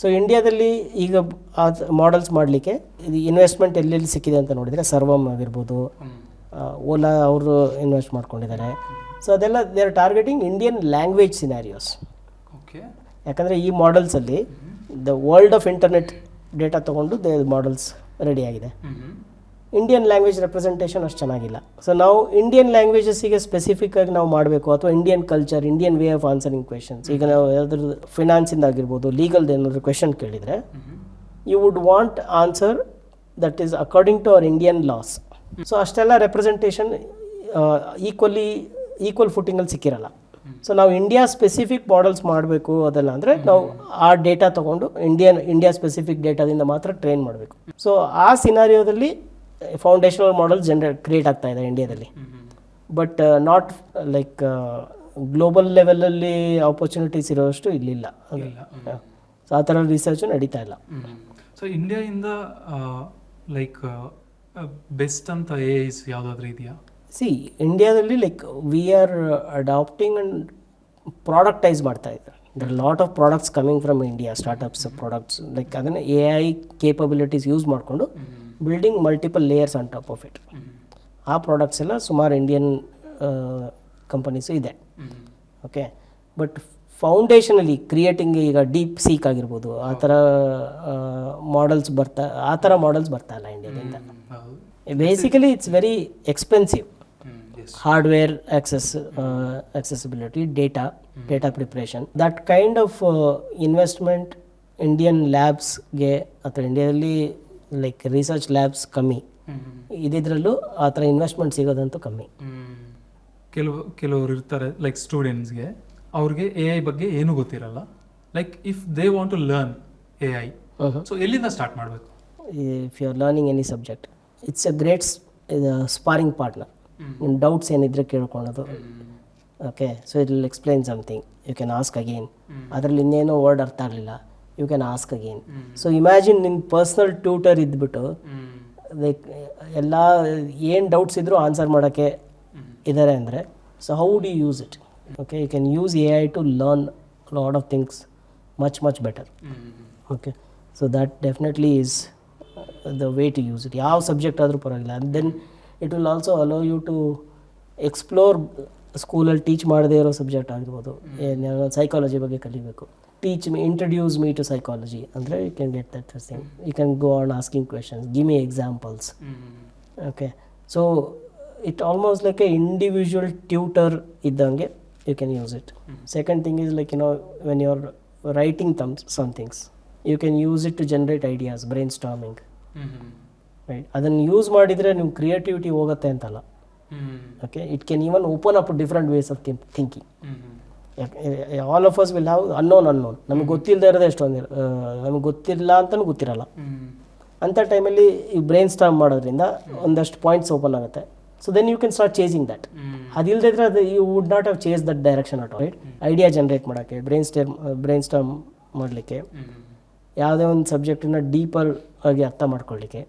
ಸೊ ಇಂಡಿಯಾದಲ್ಲಿ ಈಗ ಆ ಮಾಡೆಲ್ಸ್ ಮಾಡಲಿಕ್ಕೆ ಇದು ಇನ್ವೆಸ್ಟ್ಮೆಂಟ್ ಎಲ್ಲೆಲ್ಲಿ ಸಿಕ್ಕಿದೆ ಅಂತ ನೋಡಿದರೆ, ಸರ್ವಮ್ ಆಗಿರ್ಬೋದು, ಓಲಾ ಅವರು ಇನ್ವೆಸ್ಟ್ ಮಾಡ್ಕೊಂಡಿದ್ದಾರೆ. ಸೊ ಅದೆಲ್ಲ they are targeting Indian language scenarios. ಯಾಕಂದರೆ ಈ ಮಾಡೆಲ್ಸಲ್ಲಿ the world of internet data ತೊಗೊಂಡು ಮಾಡೆಲ್ಸ್ ರೆಡಿ ಆಗಿದೆ. ಇಂಡಿಯನ್ ಲ್ಯಾಂಗ್ವೇಜ್ ರೆಪ್ರೆಸೆಂಟೇಷನ್ ಅಷ್ಟು ಚೆನ್ನಾಗಿಲ್ಲ. ಸೊ ನಾವು ಇಂಡಿಯನ್ ಲ್ಯಾಂಗ್ವೇಜಸ್ಸಿಗೆ ಸ್ಪೆಸಿಫಿಕ್ಕಾಗಿ ನಾವು ಮಾಡಬೇಕು, ಅಥವಾ Indian culture, Indian way of answering questions. ಈಗ ನಾವು ಯಾವ್ದಾದ್ರು ಫಿನಾನ್ಸಿಂದ ಆಗಿರ್ಬೋದು, ಲೀಗಲ್ದು ಏನಾದರೂ ಕ್ವೆಶನ್ ಕೇಳಿದರೆ, you would want answer that is according to our Indian laws. So ಅಷ್ಟೆಲ್ಲ ರೆಪ್ರೆಸೆಂಟೇಷನ್ ಈಕ್ವಲ್ ಫುಟಿಂಗಲ್ಲಿ ಸಿಕ್ಕಿರಲ್ಲ. ಸೊ ನಾವು ಇಂಡಿಯಾ ಸ್ಪೆಸಿಫಿಕ್ ಮಾಡೆಲ್ಸ್ ಮಾಡಬೇಕು ಅದೆಲ್ಲ ಅಂದರೆ ನಾವು ಆ ಡೇಟಾ ತೊಗೊಂಡು ಇಂಡಿಯಾ ಸ್ಪೆಸಿಫಿಕ್ ಡೇಟಾದಿಂದ ಮಾತ್ರ ಟ್ರೈನ್ ಮಾಡಬೇಕು. ಸೊ ಆ ಸಿನಾರಿಯೋದಲ್ಲಿ ಫೌಂಡೇಶನಲ್ ಮಾಡೆಲ್ ಕ್ರಿಯೇಟ್ ಆಗ್ತಾ ಇದೆ ಇಂಡಿಯಾದಲ್ಲಿ. ಬಟ್ ನಾಟ್ ಲೈಕ್ ಗ್ಲೋಬಲ್ ಲೆವೆಲಲ್ಲಿ ಆಪರ್ಚುನಿಟೀಸ್ ಇರೋಷ್ಟು ಇಲ್ಲಿಲ್ಲ. ಸೊ ಆ ಥರ ರಿಸರ್ಚು ನಡೀತಾ ಇಲ್ಲ. ಸೊ ಇಂಡಿಯಾಯಿಂದ ಲೈಕ್ ಬೆಸ್ಟ್ ಅಂತ ಎಐಸ್ ಯಾವುದಾದ್ರೂ ಇದೆಯಾ? ಸಿ ಇಂಡಿಯಾದಲ್ಲಿ like we are adapting and productise ಮಾಡ್ತಾ ಇದ್ದಾರೆ. There lot of products coming from India, startups products like ಅದನ್ನು AI ಕೇಪಬಿಲಿಟೀಸ್ ಯೂಸ್ ಮಾಡಿಕೊಂಡು building multiple layers on top of it. ಆ ಪ್ರಾಡಕ್ಟ್ಸ್ ಎಲ್ಲ ಸುಮಾರು ಇಂಡಿಯನ್ ಕಂಪನೀಸು ಇದೆ. ಓಕೆ, ಬಟ್ ಫೌಂಡೇಶನಲ್ಲಿ creating ಈಗ ಡೀಪ್ ಸೀಕ್ ಆಗಿರ್ಬೋದು, ಆ ಥರ ಮಾಡೆಲ್ಸ್ ಬರ್ತಾ ಇಲ್ಲ ಇಂಡಿಯಾದಿಂದ. Basically it's very expensive. Hardware accessibility, data preparation, that kind of investment Indian ಲ್ಯಾಬ್ಸ್ಗೆ ಅಥವಾ ಇಂಡಿಯಾದಲ್ಲಿ ಲೈಕ್ ರಿಸರ್ಚ್ ಲ್ಯಾಬ್ಸ್ ಕಮ್ಮಿ, ಇದ್ರಲ್ಲೂ ಆ ಥರ ಇನ್ವೆಸ್ಟ್ಮೆಂಟ್ ಸಿಗೋದಂತೂ ಕಮ್ಮಿ. ಕೆಲವರು ಇರ್ತಾರೆ ಲೈಕ್ ಸ್ಟೂಡೆಂಟ್ಸ್ಗೆ, ಅವ್ರಿಗೆ AI ಬಗ್ಗೆ ಏನೂ ಗೊತ್ತಿರಲ್ಲ. Like if they want to learn AI, so ಎಲ್ಲಿಂದ ಸ್ಟಾರ್ಟ್ ಮಾಡಬೇಕು? If you are learning any subject, it's a great sparring partner. ನಿಮ್ಮ ಡೌಟ್ಸ್ ಏನಿದ್ರೆ ಕೇಳ್ಕೊಳೋದು. Okay, so it will explain something, you can ask again. ಅದರಲ್ಲಿ ಇನ್ನೇನೋ word ಅರ್ಥ ಆಗಲಿಲ್ಲ, you can ask again. So imagine ನಿಮ್ಮ ಪರ್ಸ್ನಲ್ ಟ್ಯೂಟರ್ ಇದ್ಬಿಟ್ಟು like ಎಲ್ಲ ಏನು ಡೌಟ್ಸ್ ಇದ್ದರೂ ಆನ್ಸರ್ ಮಾಡೋಕ್ಕೆ ಇದ್ದಾರೆ ಅಂದರೆ, so how do you use it? Okay, you can use AI to learn lot of things much better. Okay, so that definitely is the way to use it. ಯಾವ subject ಆದರೂ ಪರವಾಗಿಲ್ಲ. And then it will also allow you to explore. ಸ್ಕೂಲಲ್ಲಿ teach ಮಾಡದೇ ಇರೋ subject ಆಗಿರ್ಬೋದು, psychology ಬಗ್ಗೆ ಕಲಿಬೇಕು, introduce me to psychology ಅಂದರೆ you can get that thing. You can go on asking questions, give me examples. Okay, so it almost like a individual tutor ಇದ್ದಂಗೆ you can use it. Second thing is like when you are writing some things, you can use it to generate ideas, brainstorming. Right, ಅದನ್ನು use ಮಾಡಿದರೆ ನಿಮ್ಮ creativity ಹೋಗುತ್ತೆ ಅಂತಲ್ಲ. Okay, it can even open up different ways of thinking. All of us will have unknown. ನಮಗೆ ಗೊತ್ತಿಲ್ಲದೆ ಇರೋದೇ ಎಷ್ಟೊಂದು, ನಮಗೆ ಗೊತ್ತಿಲ್ಲ ಅಂತಲೂ ಗೊತ್ತಿರಲ್ಲ. ಅಂಥ ಟೈಮಲ್ಲಿ ಈ ಬ್ರೈನ್ ಸ್ಟಾರ್ಮ್ ಮಾಡೋದ್ರಿಂದ ಒಂದಷ್ಟು ಪಾಯಿಂಟ್ಸ್ ಓಪನ್ ಆಗುತ್ತೆ. So then you can start chasing that. ಅದಿಲ್ಲದೆ ಇದ್ರೆ ಅದು you would not have chase that direction at all. Right, idea generate ಮಾಡೋಕ್ಕೆ, ಬ್ರೈನ್ ಸ್ಟಾರ್ಮ್ ಮಾಡಲಿಕ್ಕೆ, ಯಾವುದೇ ಒಂದು ಸಬ್ಜೆಕ್ಟನ್ನ ಡೀಪರ್ ಆಗಿ ಅರ್ಥ ಮಾಡ್ಕೊಳ್ಳಿಕ್ಕೆ,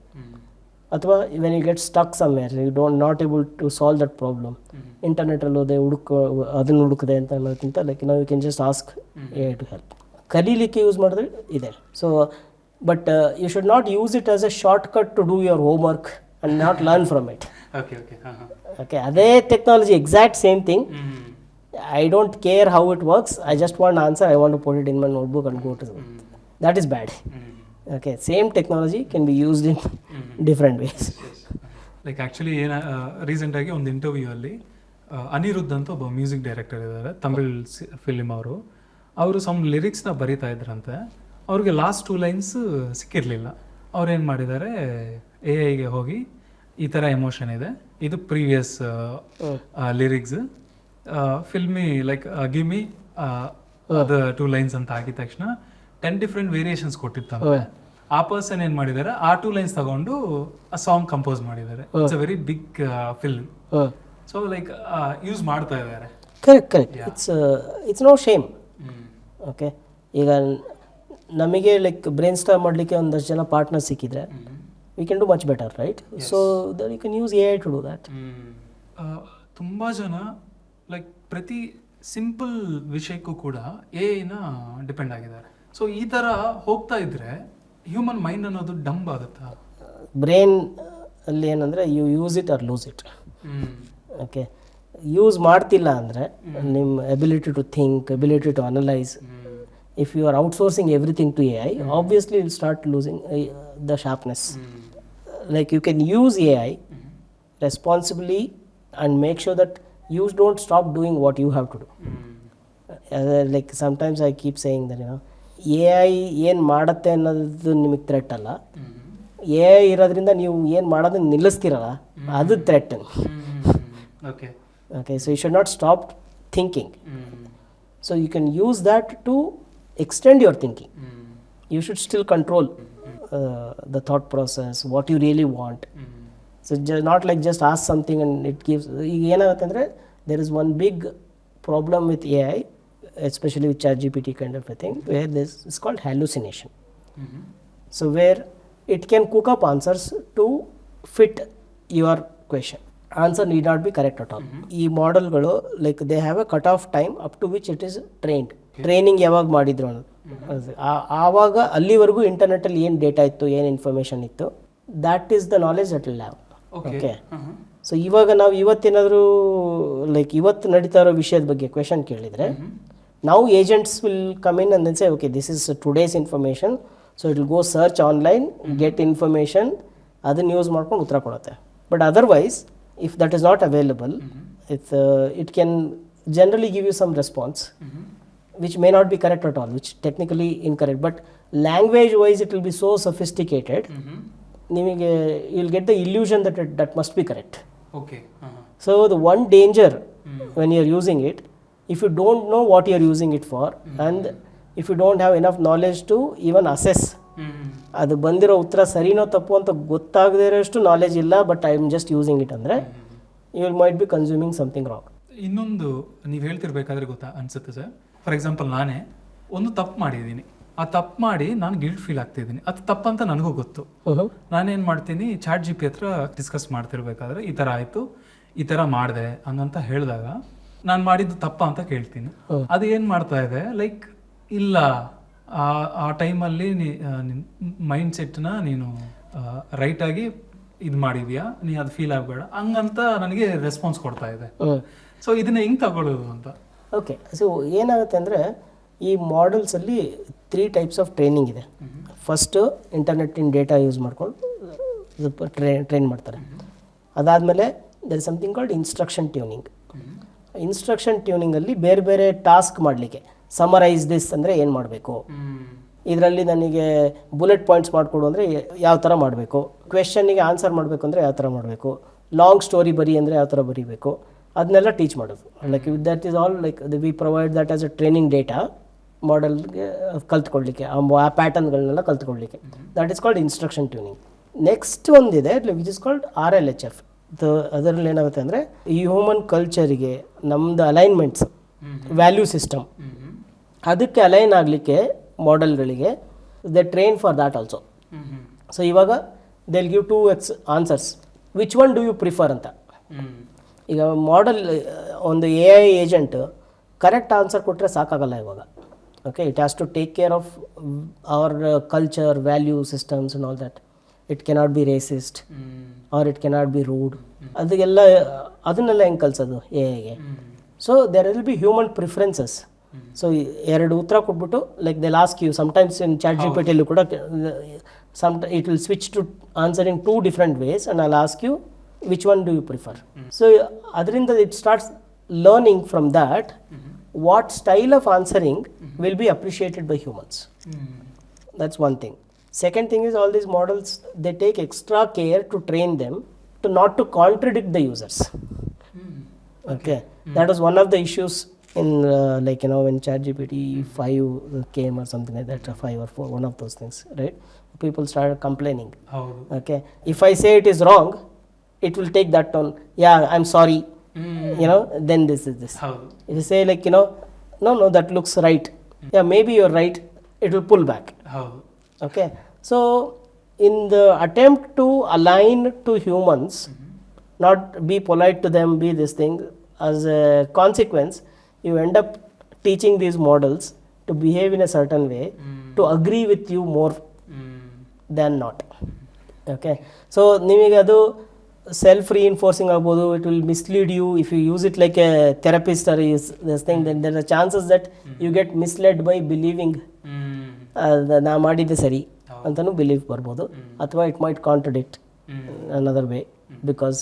ಅಥವಾ when you get stuck somewhere, you don't not able to solve that problem, ಇಂಟರ್ನೆಟಲ್ಲಿ ಹೋದೆ ಅದನ್ನು ಹುಡುಕಿದೆ ಅಂತ ಅನ್ನೋದಕ್ಕಿಂತ like you can just ask AI to help. ಕಲೀಲಿಕ್ಕೆ ಯೂಸ್ ಮಾಡಿದ್ರೆ ಇದೆ. So but you should not use it as a shortcut to do your homework and not learn from it. Okay, ಅದೇ technology, exact same thing. I don't care how it works, I just want answer, I want to put it in my notebook and go to that is bad. Okay, same technology can be used in different ways. Like actually ರೀಸೆಂಟಾಗಿ ಒಂದು interview ಅಲ್ಲಿ ಅನಿರುದ್ಧ್ ಅಂತ ಒಬ್ಬ music director ಇದ್ದಾರೆ, Tamil film ಅವರು some ಲಿರಿಕ್ಸ್ನ ಬರೀತಾ ಇದ್ರಂತೆ. ಅವ್ರಿಗೆ ಲಾಸ್ಟ್ 2 ಲೈನ್ಸ್ ಸಿಕ್ಕಿರಲಿಲ್ಲ. ಅವ್ರೇನು ಮಾಡಿದ್ದಾರೆ, AI ಹೋಗಿ ಈ ಥರ ಎಮೋಷನ್ ಇದೆ, ಇದು previous lyrics, filmy like give me the 2 lines ಅಂತ ಆಗಿದ ತಕ್ಷಣ 10 ಡಿಫ್ರೆಂಟ್ ವೇರಿಯೇಷನ್ಸ್ ಕೊಟ್ಟಿರ್ತಾರೆ. ಆ ಪರ್ಸನ್ ಏನು ಮಾಡಿದ್ದಾರೆ, ಆ 2 ಲೈನ್ಸ್ ತಗೊಂಡು ಆ ಸಾಂಗ್ ಕಂಪೋಸ್ ಮಾಡಿದ್ದಾರೆ. It's a very big film. So like use ಮಾಡ್ತಾ ಇದ್ದಾರೆ. Correct, it's no shame. Okay, ಈಗ ನಮಗೆ ಲೈಕ್ ಬ್ರೈನ್ ಸ್ಟಾರ್ಮ್ ಮಾಡಲಿಕ್ಕೆ ಒಂದಷ್ಟು ಜನ ಪಾರ್ಟ್ನರ್ ಸಿಕ್ಕಿದ್ರೆ we can do much better, right? So that you can use AI to do that. ತುಂಬ ಜನ ಲೈಕ್ ಪ್ರತಿ ಸಿಂಪಲ್ ವಿಷಯಕ್ಕೂ ಕೂಡ AI-ನ ಡಿಪೆಂಡ್ ಆಗಿದ್ದಾರೆ. ಸೊ ಈ ಥರ ಹೋಗ್ತಾ ಇದ್ರೆ ಹ್ಯೂಮನ್ ಮೈಂಡ್ ಅನ್ನೋದು ಡಂಬ್ ಆಗುತ್ತಾ? ಬ್ರೈನ್ ಅಲ್ಲಿ ಏನಂದರೆ you use it or lose it. Okay, use ಮಾಡ್ತಿಲ್ಲ ಅಂದರೆ ನಿಮ್ಮ ability to think, ability to analyse, if you are outsourcing everything to AI, obviously will start losing the sharpness. Like you can use AI responsibly and make sure that you don't stop doing what you have to do. Like sometimes I keep saying that AI ಏನು ಮಾಡುತ್ತೆ ಅನ್ನೋದು ನಿಮಗೆ threat ಅಲ್ಲ, AI ಇರೋದ್ರಿಂದ ನೀವು ಏನು ಮಾಡೋದನ್ನ ನಿಲ್ಲಿಸ್ತಿರಲ್ಲ ಅದು threat. Okay, so you should not stop thinking. So you can use that to extend your thinking. You should still control the thought process, what you really want. So not like just ask something and it gives. ಈಗ ಏನಾಗುತ್ತೆ ಅಂದರೆ there is one big problem with AI, especially with ChatGPT kind of a thing, where this is called hallucination. So where it can cook up answers to fit your question. Answer need not be correct at all. ಈ ಮಾಡೆಲ್ಗಳು like they have a cut off time up to which it is trained. Training ಯಾವಾಗ ಮಾಡಿದ್ರು ಅನ್ನೋದು ಆವಾಗ ಅಲ್ಲಿವರೆಗೂ ಇಂಟರ್ನೆಟ್ಟಲ್ಲಿ ಏನು data ಇತ್ತು, ಏನು ಇನ್ಫಾರ್ಮೇಷನ್ ಇತ್ತು, that is the knowledge that will have. Okay, so ಇವಾಗ ನಾವು ಇವತ್ತೇನಾದರೂ ಲೈಕ್ ಇವತ್ತು ನಡೀತಾ ಇರೋ ವಿಷಯದ ಬಗ್ಗೆ ಕ್ವೆಶನ್ ಕೇಳಿದರೆ, ನಾವು agents will come in and say okay this is today's information, so it will go search online, get information, ಅದನ್ನು ಯೂಸ್ ಮಾಡ್ಕೊಂಡು ಉತ್ತರ ಕೊಡುತ್ತೆ. But otherwise if that is not available, it can generally give you some response which may not be correct at all, which technically incorrect, but language wise it will be so sophisticated, you'll get the illusion that must be correct. Okay. So the one danger when you're using it, if you don't know what you're using it for, and if you don't have enough knowledge to even assess ಅದು ಬಂದಿರೋ ಉತ್ತರ ಸರಿನೋ ತಪ್ಪು ಅಂತ ಗೊತ್ತಾಗದೇ ಇರೋಷ್ಟು knowledge ಇಲ್ಲ, but I am just using it ಅಂದರೆ you might be consuming something wrong. ಇನ್ನೊಂದು ನೀವು ಹೇಳ್ತಿರ್ಬೇಕಾದ್ರೆ ಅನ್ಸುತ್ತೆ ಸರ್, ಫಾರ್ ಎಕ್ಸಾಂಪಲ್ ನಾನೇ ಒಂದು ತಪ್ಪು ಮಾಡಿದ್ದೀನಿ, ಆ ತಪ್ಪು ಮಾಡಿ ನಾನು ಗಿಲ್ಟ್ ಫೀಲ್ ಆಗ್ತಿದ್ದೀನಿ, ಅದು ತಪ್ಪಂತ ನನಗೂ ಗೊತ್ತು. ನಾನೇನು ಮಾಡ್ತೀನಿ, ChatGPT ಹತ್ರ ಡಿಸ್ಕಸ್ ಮಾಡ್ತಿರ್ಬೇಕಾದ್ರೆ ಈ ಥರ ಆಯಿತು, ಈ ಥರ ಮಾಡಿದೆ ಅನ್ನಂತ ಹೇಳಿದಾಗ ನಾನು ಮಾಡಿದ್ದು ತಪ್ಪ ಅಂತ ಕೇಳ್ತೀನಿ. ಅದು ಏನು ಮಾಡ್ತಾ ಇದೆ, ಲೈಕ್ ಇಲ್ಲ ಆ ಟೈಮಲ್ಲಿ ಮೈಂಡ್ ಸೆಟ್ನ ನೀನು ರೈಟಾಗಿ ಇದು ಮಾಡಿದ್ಯಾ, ನೀ ಅದು ಫೀಲ್ ಆಗಬೇಡ ಹಂಗಂತ ನನಗೆ ರೆಸ್ಪಾನ್ಸ್ ಕೊಡ್ತಾ ಇದೆ. ಸೊ ಇದನ್ನ ಹೆಂಗೆ ತಗೊಳ್ಳೋದು ಅಂತ. ಓಕೆ, ಸೊ ಏನಾಗುತ್ತೆ ಅಂದರೆ ಈ ಮಾಡೆಲ್ಸಲ್ಲಿ 3 ಟೈಪ್ಸ್ ಆಫ್ ಟ್ರೈನಿಂಗ್ ಇದೆ. ಫಸ್ಟು ಇಂಟರ್ನೆಟ್ಟಿನ ಡೇಟಾ ಯೂಸ್ ಮಾಡ್ಕೊಂಡು ಟ್ರೈನ್ ಮಾಡ್ತಾರೆ. ಅದಾದಮೇಲೆ there is something called instruction tuning. Instruction ಟ್ಯೂನಿಂಗಲ್ಲಿ ಬೇರೆ ಬೇರೆ ಟಾಸ್ಕ್ ಮಾಡಲಿಕ್ಕೆ, ಸಮರೈಸ್ ದಿಸ್ ಅಂದರೆ ಏನು ಮಾಡಬೇಕು, ಇದರಲ್ಲಿ ನನಗೆ ಬುಲೆಟ್ ಪಾಯಿಂಟ್ಸ್ ಮಾಡಿಕೊಡು ಅಂದರೆ ಯಾವ ಥರ ಮಾಡಬೇಕು, ಕ್ವೆಶನ್ನಿಗೆ ಆನ್ಸರ್ ಮಾಡಬೇಕು ಅಂದರೆ ಯಾವ ಥರ ಮಾಡಬೇಕು, ಲಾಂಗ್ ಸ್ಟೋರಿ ಬರಿ ಅಂದರೆ ಯಾವ ಥರ ಬರೀಬೇಕು, ಅದನ್ನೆಲ್ಲ ಟೀಚ್ ಮಾಡೋದು. Like that is all like we provide that as a training data ಮಾಡೆಲ್ಗೆ ಕಲ್ತ್ಕೊಳ್ಳಿಕ್ಕೆ, ಆ ಪ್ಯಾಟರ್ನ್ಗಳನ್ನೆಲ್ಲ ಕಲ್ತ್ಕೊಳ್ಳಿಕ್ಕೆ. That is called instruction tuning. Next ಒಂದಿದೆ ವಿಚ್ ಇಸ್ ಕಾಲ್ಡ್ RLHF. ಅದರಲ್ಲಿ ಏನಾಗುತ್ತೆ ಅಂದರೆ ಈ ಹ್ಯೂಮನ್ ಕಲ್ಚರಿಗೆ ನಮ್ಮದು ಅಲೈನ್ಮೆಂಟ್ಸ್, ವ್ಯಾಲ್ಯೂ ಸಿಸ್ಟಮ್, ಅದಕ್ಕೆ ಅಲೈನ್ ಆಗಲಿಕ್ಕೆ ಮಾಡೆಲ್ಗಳಿಗೆ they train for that also. So ಇವಾಗ they will give 2 answers, which one do you prefer ಅಂತ. ಈಗ ಮಾಡೆಲ್ ಒಂದು AI ಏಜೆಂಟ್ ಕರೆಕ್ಟ್ ಆನ್ಸರ್ ಕೊಟ್ಟರೆ ಸಾಕಾಗಲ್ಲ ಇವಾಗ. Okay, it has to take care of our culture, value systems and all that. It cannot be racist or it cannot be rude. ಅದನ್ನೆಲ್ಲ ಹೆಂಗೆ ಕಲಿಸೋದು AIಗೆ? So there will be human preferences. So 2 ಉತ್ತರ ಕೊಟ್ಬಿಟ್ಟು like they ask you sometimes in ChatGPT ಕೂಡ it will switch to answering 2 different ways and I will ask you which one do you prefer. So ಅದರಿಂದ it starts learning from that what style of answering will be appreciated by humans. That's one thing. Second thing is all these models, they take extra care to train them to not to contradict the users. Okay. That was one of the issues in like when ChatGPT 5 came or something like that, 5 or 4, one of those things, right? People started complaining. Okay. If I say it is wrong, it will take that tone. Yeah, I'm sorry. Then this is this. If you say like no, that looks right. Yeah, maybe you're right. It will pull back. Okay. So in the attempt to align to humans, not be polite to them, be this thing, as a consequence you end up teaching these models to behave in a certain way, to agree with you more than not. Okay. So ನಿಮಗೆ ಅದು self reinforcing ಆಗ್ಬೋದು. It will mislead you if you use it like a therapist or this thing. Then there are chances that you get misled by believing ನಾ ಮಾಡಿದ್ದೆ ಸರಿ ಅಂತಲೂ believe ಬರ್ಬೋದು. ಅಥವಾ it might contradict another way, because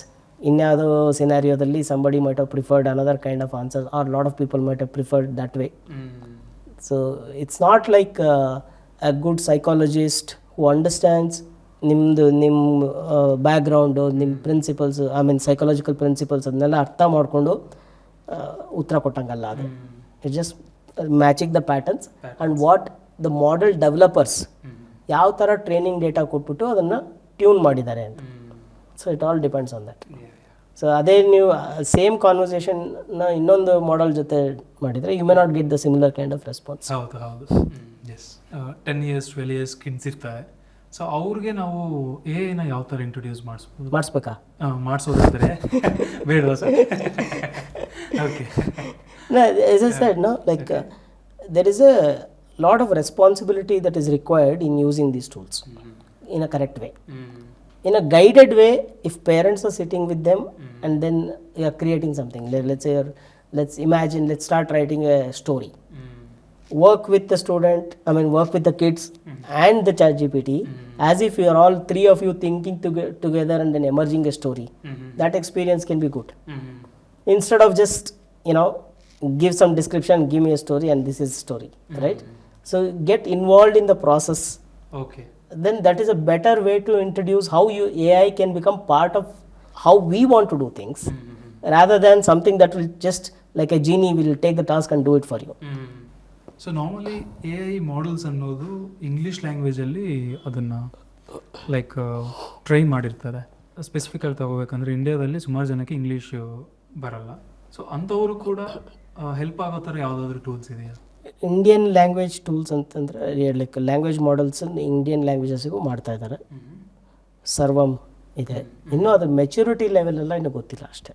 ಇನ್ಯಾವುದೋ ಸಿನಾರಿಯೋದಲ್ಲಿ somebody might have preferred another kind of answer or lot of people might have preferred that way. So it's not like a good psychologist who understands ನಿಮ್ಮ background, ನಿಮ್ಮ principles, psychological principles ಅದನ್ನೆಲ್ಲ ಅರ್ಥ ಮಾಡಿಕೊಂಡು ಉತ್ತರ ಕೊಟ್ಟಂಗಲ್ಲ. ಅದು it just matching the patterns and what the model developers ಯಾವ ಥರ ಟ್ರೈನಿಂಗ್ ಡೇಟಾ ಕೊಟ್ಬಿಟ್ಟು ಅದನ್ನು ಟ್ಯೂನ್ ಮಾಡಿದ್ದಾರೆ ಅಂತ. So it all depends on that. So ಅದೇ ನೀವು ಸೇಮ್ ಕಾನ್ವರ್ಸೇಷನ್ನ ಇನ್ನೊಂದು ಮಾಡೆಲ್ ಜೊತೆ ಮಾಡಿದರೆ you may not get the similar kind of response. ಹೌದು ಹೌದು ಎಸ್ 10 years 12 years ಕಿಡ್ಸ್ ಇರ್ತಾರೆ. ಸೊ ಅವ್ರಿಗೆ ನಾವು ಎನ ಯಾವ ಥರ ಇಂಟ್ರೊಡ್ಯೂಸ್ ಮಾಡಿಸ್ಬೇಕಾ? ಮಾಡಿಸೋದಾದ್ರೆ ಬೇಡವಾ sir? Okay. As I said, no, like there is a lot of responsibility that is required in using these tools in a correct way. In a guided way, if parents are sitting with them and then you are creating something, let's say, let's start writing a story. Work with the student, work with the kids and the ChatGPT as if you are all three of you thinking together and then emerging a story. That experience can be good. Instead of just, give some description, give me a story and this is story, right? So get involved in the process. Okay. Then that is a better way to introduce how AI can become part of how we want to do things, rather than something that will just like a genie will take the task and do it for you. So normally AI models ಅನ್ನೋದು English ಲ್ಯಾಂಗ್ವೇಜಲ್ಲಿ ಅದನ್ನು like train ಮಾಡಿರ್ತಾರೆ. ಸ್ಪೆಸಿಫಿಕಾಗಿ ತಗೋಬೇಕಂದ್ರೆ ಇಂಡಿಯಾದಲ್ಲಿ ಸುಮಾರು ಜನಕ್ಕೆ English ಬರಲ್ಲ. So ಅಂಥವರು ಕೂಡ help ಆಗೋ ಥರ ಯಾವುದಾದ್ರೂ ಟೂಲ್ಸ್ ಇದೆಯಾ? ಇಂಡಿಯನ್ ಲ್ಯಾಂಗ್ವೇಜ್ ಟೂಲ್ಸ್ ಅಂತಂದರೆ ಲೈಕ್ ಲ್ಯಾಂಗ್ವೇಜ್ ಮಾಡಲ್ಸ್ ಇಂಡಿಯನ್ ಲ್ಯಾಂಗ್ವೇಜಸ್ಸಿಗೂ ಮಾಡ್ತಾ ಇದ್ದಾರೆ. ಸರ್ವಮ್ ಇದೆ. ಇನ್ನೂ ಅದು ಮೆಚ್ಯೂರಿಟಿ ಲೆವೆಲ್ ಎಲ್ಲ ಇನ್ನೂ ಗೊತ್ತಿಲ್ಲ ಅಷ್ಟೇ.